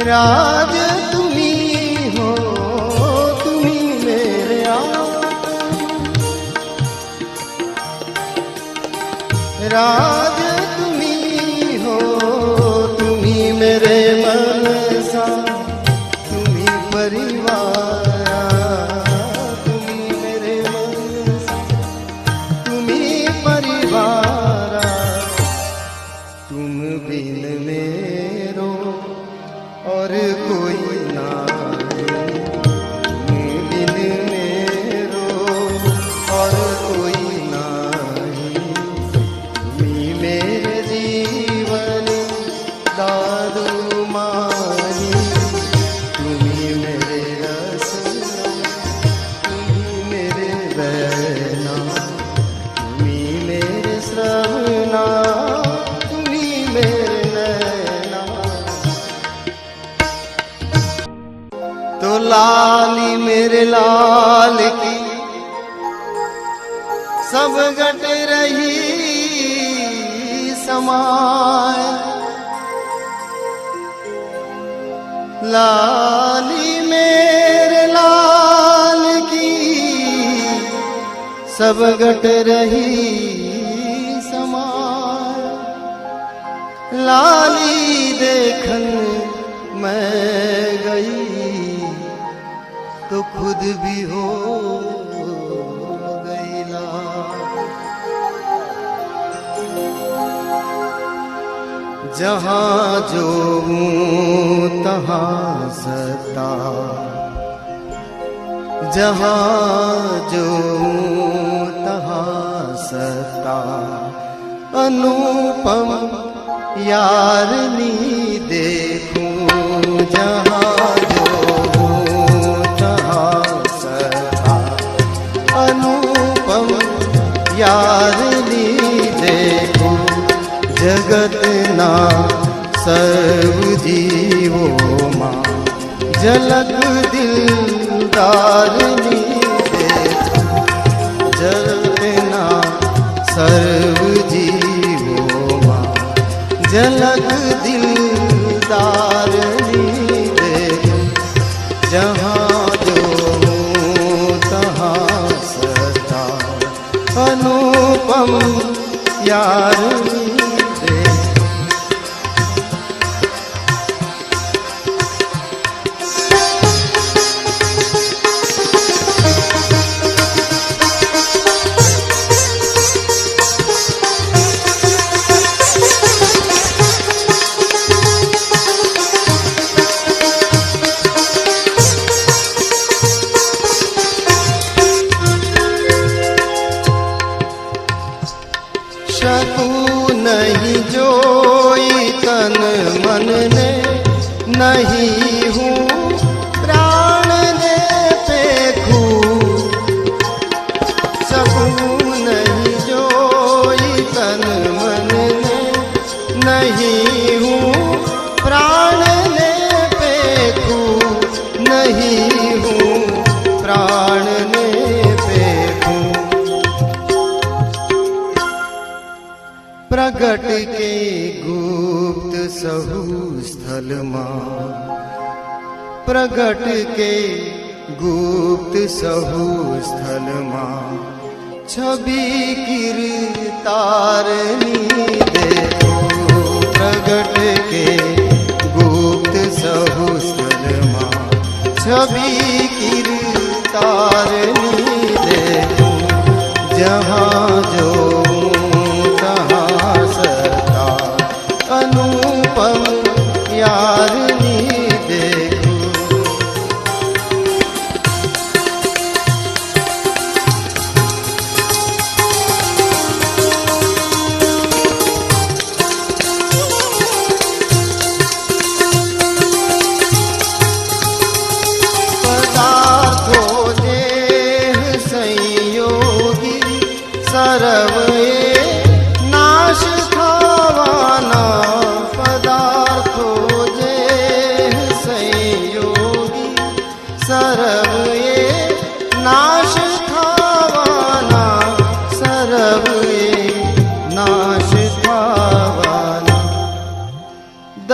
राज तुम्ही हो, तुम्ही मेरे राज तुम्ही हो, तुम्ही मेरे मन सा, तुम्ही परिवार, तुम्ही मेरे मन सा, तुम्ही परिवार, तुम बिन मेरो और कोई नहीं, तुम बिन मेरो और कोई नहीं, तुम्ही मेरे जीवन दारू मानी, तुम्ही मेरे रसना, तुम्ही मेरे बहना, तुम्ही मेरे श्रवणा, तुम्ही मेरे नैना। तो लाली मेरे लाल की सब घट रही समाय, लाली मेरे लाल की सब घट रही समाय, लाली देखन मैं गई तो खुद भी हो गई लाल। जहाँ जो हूँ तहाँ सता, जहाँ जो हूँ तहाँ सता, अनुपम यारनी देखूं, जहाँ जो हूँ तहाँ सता, अनुपम यारनी देखूं, जगत ना सर्व जीवों माँ, झलक दिलदारनी देखूं, जगत ना सर्व जीवों माँ, झलक दिलदारनी देखूं, जहाँ जो हूँ तहाँ सता, अनुपम यारनी। शकू नहीं जोई तन मन ने, नहीं हूँ प्राण ने पेखू, शकू नहीं जोई तन मन ने, नहीं हूँ प्राण ने पेखू, नहीं हूँ प्राण ने पेखू। प्रगट के गुप्त सहु स्थल माँ, प्रगट के गुप्त सहु स्थल माँ, छवि कीर्तारनी देखो, प्रगट के गुप्त सहु स्थल माँ, छवि कीर्तारनी देखो, जहाँ जो अनुपम यारनी देखो।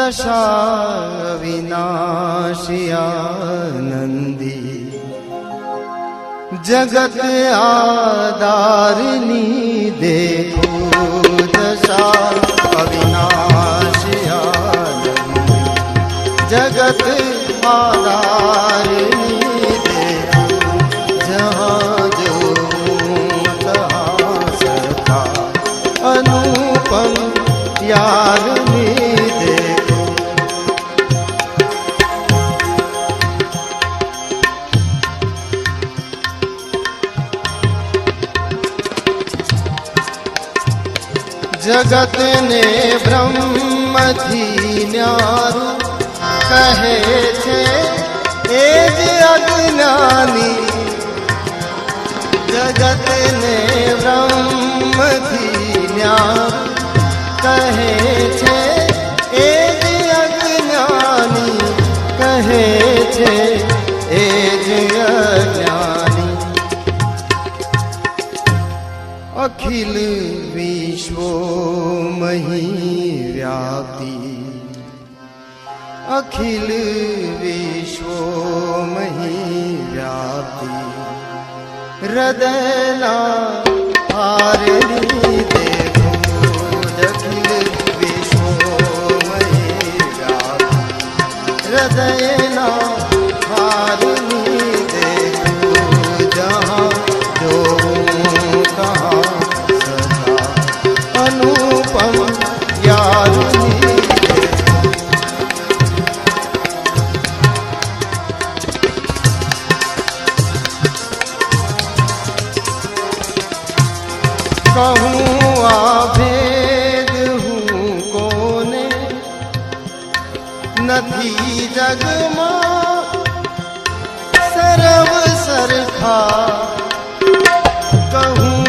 दशा विनाशी आनंदी जगत आधारिणी देखो दशा अविनाशी आनंदी जगत आधारिणी देखो जहाँ जो तहाँ सखा अनुपम यारिणी देखो। जगत ने ब्रह्म थी न्यारू कहे छे एज अज्ञानी जगत ने ब्रह्म थी न्यारू कहे छे एज अज्ञानी कहे छे एज अज्ञानी। अखिल विश्वो मही व्यापी अखिल विश्वो मही व्यापी हृदयना हारिणी देखो अखिल विश्वो मही व्यापी हृदयना हारिणी देखो जहाँ जो तहाँ सदा अनुपम यारिणी। कहूँ आभेद हूँ कोने नथी जग मां सरव सरखा कहूँ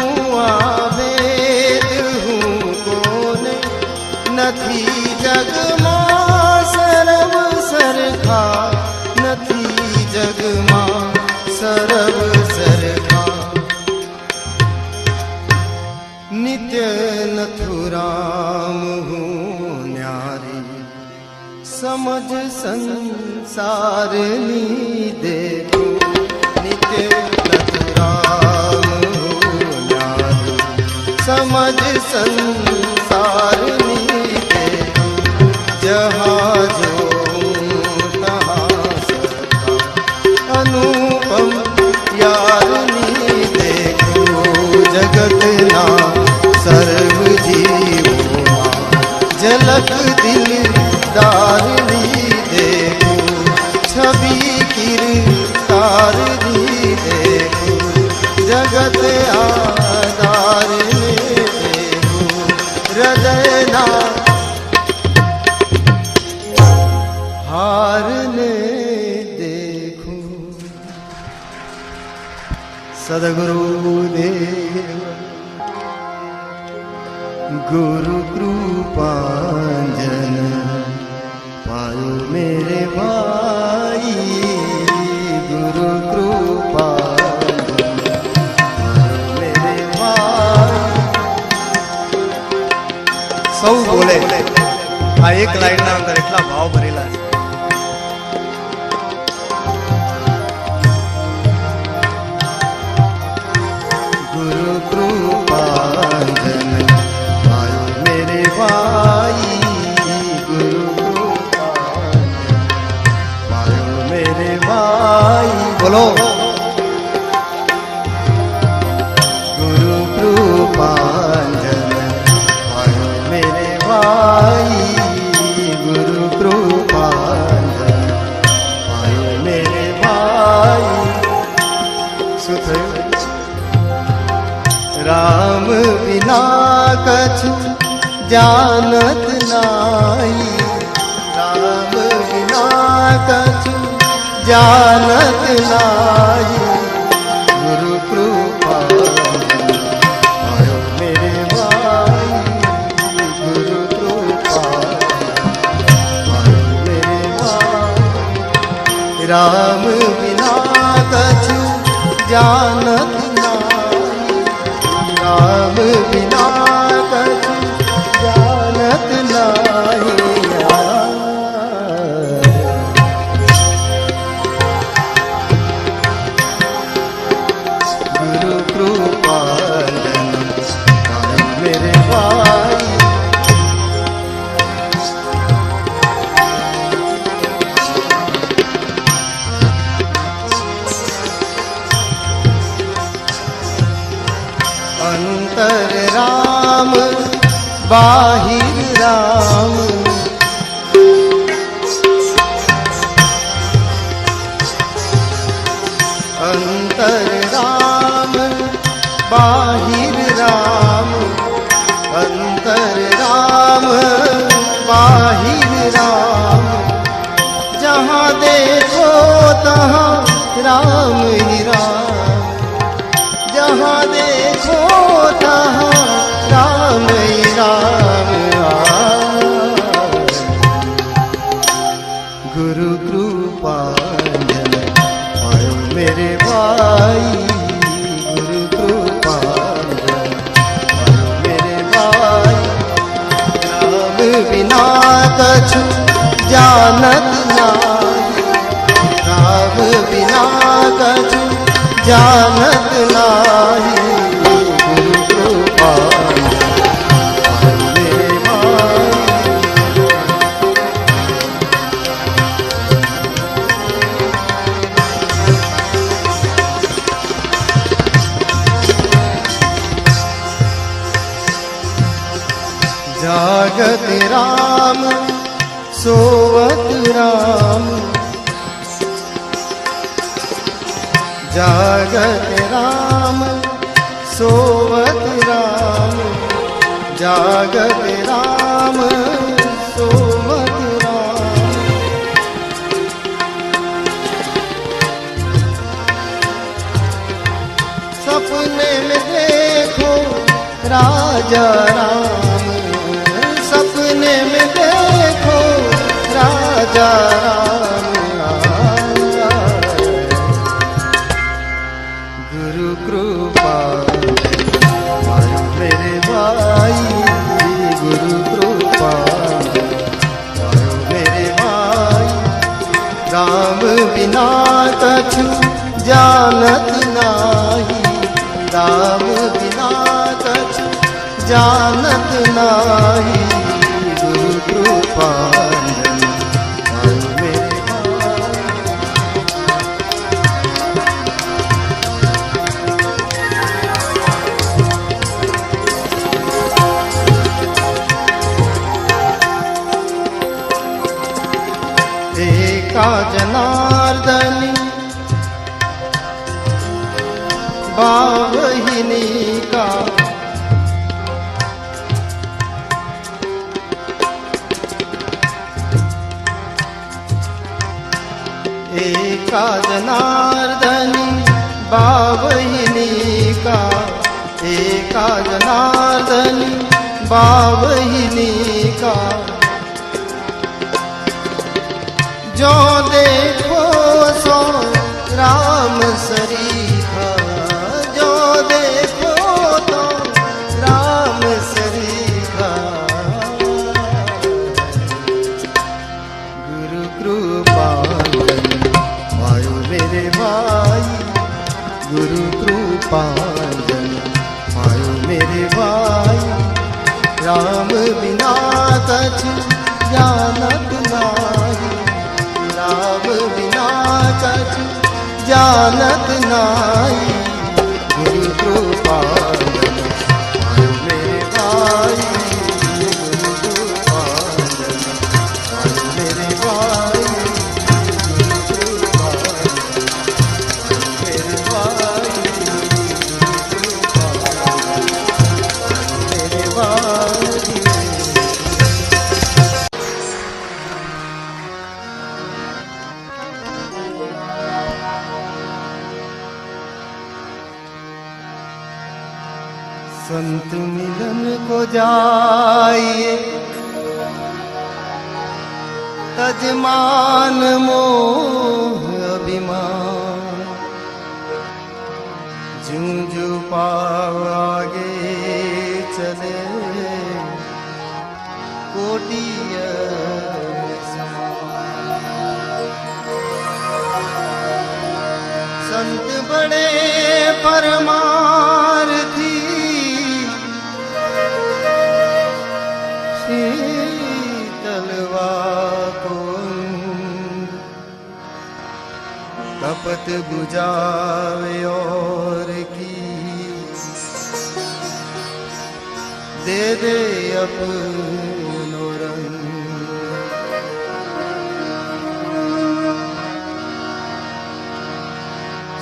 आभेद हूँ कोने नथी जग मां सरव सरखा नथी जग मां सरव सरखा। नित्य नथुराम हूँ न्यारी समझ संसारनी देखो नित्य नथुराम हूँ न्यारी समझ संसारनी देखो जहाँ जो तहाँ सखा अनुपम यारिणी देखो जगत ना सर्व जीवों झलक दिलदारिणी देखो छवि किरदारिणी देखो जगत आधारिणी देखो हृदय ना हारने देखो। सद्गुरुदेव गुरु कृपांजन पायो मेरे भाई गुरु कृपांजन पायो मेरे भाई। સૌ બોલે આ એક લાઈનના અંદર એટલા ભાવ ભરેલા છે। गुरु कृपांजन पायो मेरे भाई गुरु कृपांजन पायो मेरे भाई બોલો गुरु कृपांजन पायो मेरे भाई गुरु कृपांजन पायो मेरे भाई। શું થયું राम बिना कछु जानत नाई राम बिना कछु जानत नाई गुरु कृपा आयो मेरे भाई गुरु कृपा आयो मेरे भाई। राम बिना कछु जानत राम बिना कछु जानत नाही। बाहिर राम। अंतर राम बाहिर राम, अंतर राम बाहिर राम। जहाँ देखो तहाँ राम ही राम, जहाँ देखो तहाँ राम ही राम। गुरु कृपांजन आयो मेरे भाई, गुरु कृपांजन आयो मेरे भाई। राम बिना कछु जानत नाही, राम बिना कछु जानत नाही। गुरु कृपांजन आयो मेरे भाई। जागत राम सोवत राम, जागत राम सोवत राम, जागत राम सोवत राम। सपने में देखो राजा राम, सपने में देखो राजा राम। गुरु कृपांजन आयो मेरे भाई, गुरु कृपांजन आयो मेरे भाई। राम बिना कछु जानत नाही, राम बिना कछु जानत नाही। गुरु कृपांजन आयो मेरे भाई। एका जनार्दनी बावहिनी का, एका जनार्दनी बावहिनी का, एका जनार्दनी बावहिनी का। जो देखो सो राम सरीखा, जो देखो तो राम सरीखा। गुरु कृपांजन आयो मेरे भाई, गुरु कृपांजन आयो मेरे भाई। राम बिना कछु जानत नाही, राम बिना कछु जानत नाही। गुरु कृपांजन आयो मेरे भाई, गुरु कृपांजन आयो मेरे भाई, गुरु कृपांजन आयो मेरे भाई, गुरु कृपांजन आयो मेरे भाई। संत मिलन को जाइए तजमान मोह अभिमान, जूं जूं पाव आगे चले कोटिय संत बड़े परमार्थी, शीतलवा कुंद कपट बुझावे और की दे दे अपनो रंग।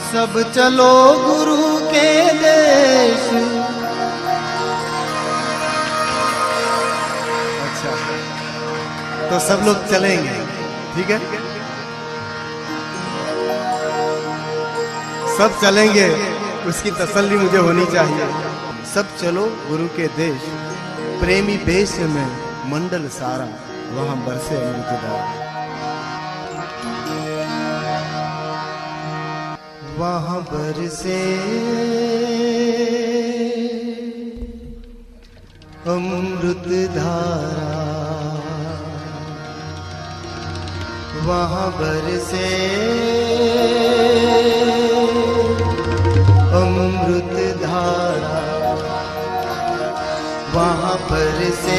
सब चलो गुरु के देश। अच्छा, तो सब लोग चलेंगे, ठीक है? सब चलेंगे, उसकी तसल्ली मुझे होनी चाहिए। सब चलो गुरु के देश, प्रेमी बेश में मंडल सारा, वहां बरसे अमृतधारा। वहां बरसे अमृत धारा, वहां बरसे अमृत धारा, वहां बरसे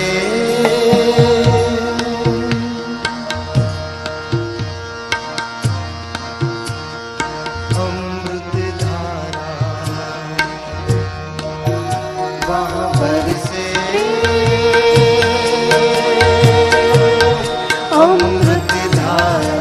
अमृत धारा, वहां बरसे अमृत धारा।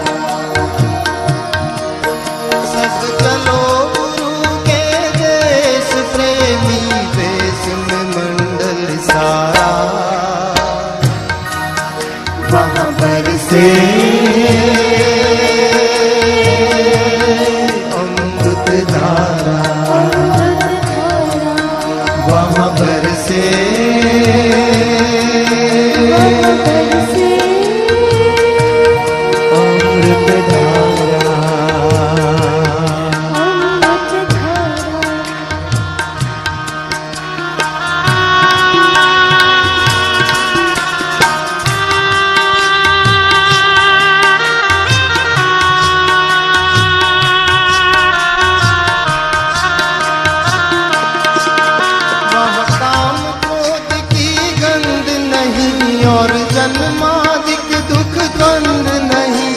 और जन्मादिक दुख द्वंद नहीं,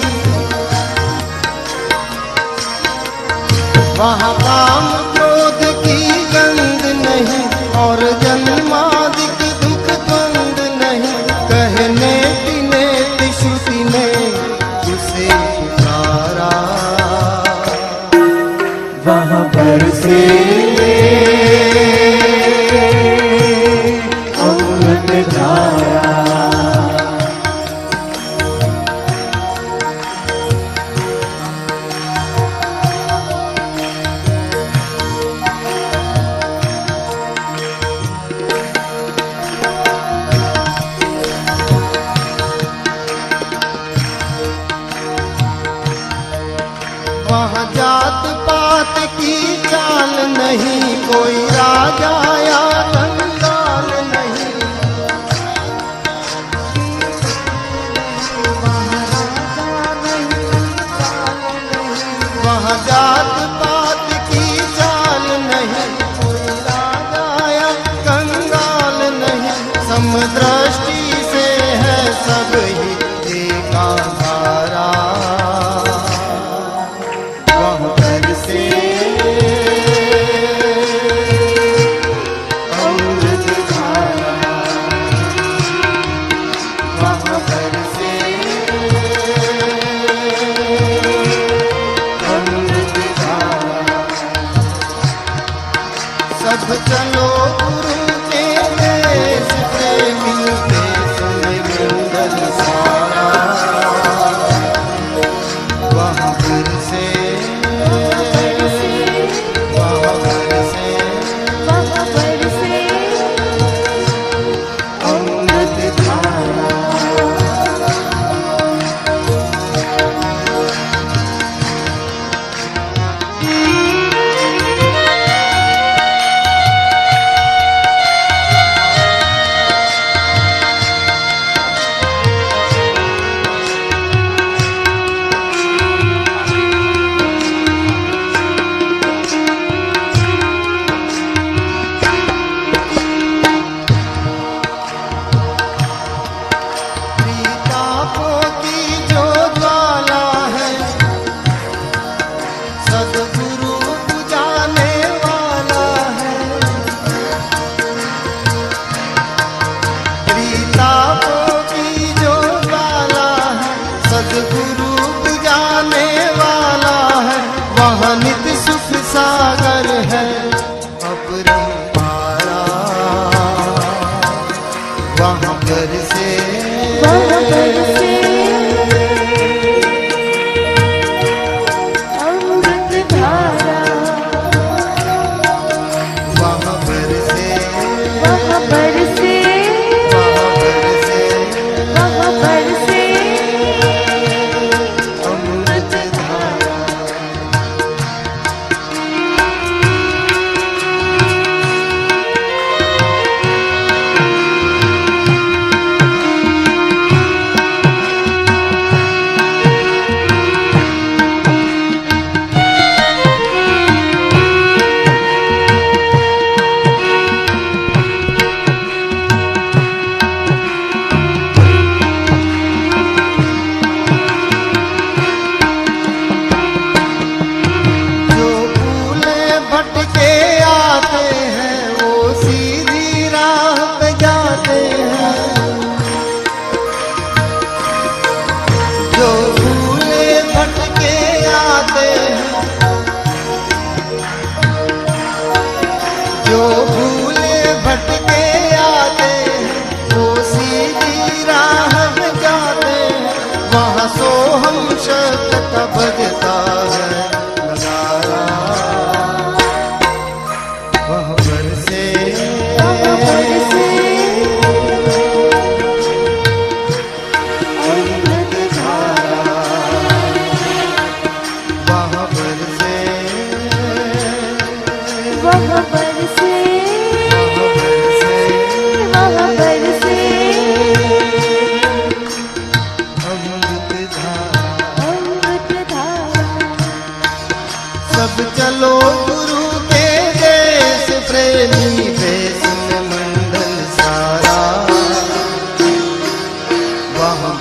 वहाँ काम क्रोध की गंध नहीं, और जन्मादिक दुख द्वंद नहीं। कहने पीने श्रुति ने उसे पुकारा, वहाँ पर से अमृत धारा। वहाँ जात पात की चाल नहीं, कोई राजा या कंगाल नहीं। वहाँ जात पात की चाल नहीं, कोई राजा या कंगाल नहीं। समदृष्टि से है सब ही एकाधारा, वहाँ बरसे वह बरसे अमृत धारा, वहाँ बरसे वह बरसे वहाँ बरसे वह बरसे अमृत धारा। जो फूले भटके आते हैं वो सीधी राह पे जाते हैं। जो फूले भटके आते हैं, जो फूले भटके आते हैं वो सीधी राह पे जाते हैं। वहाँ सोहम शब्द का बजता है नगारा। वह बरसे वह बरसे अमृत धारा, वह बरसे वह बरसे वह बरसे अमृत धारा। अमृत धारा। सब चलो गुरु के देश, प्रेमी देश में मंडल सारा। वहाँ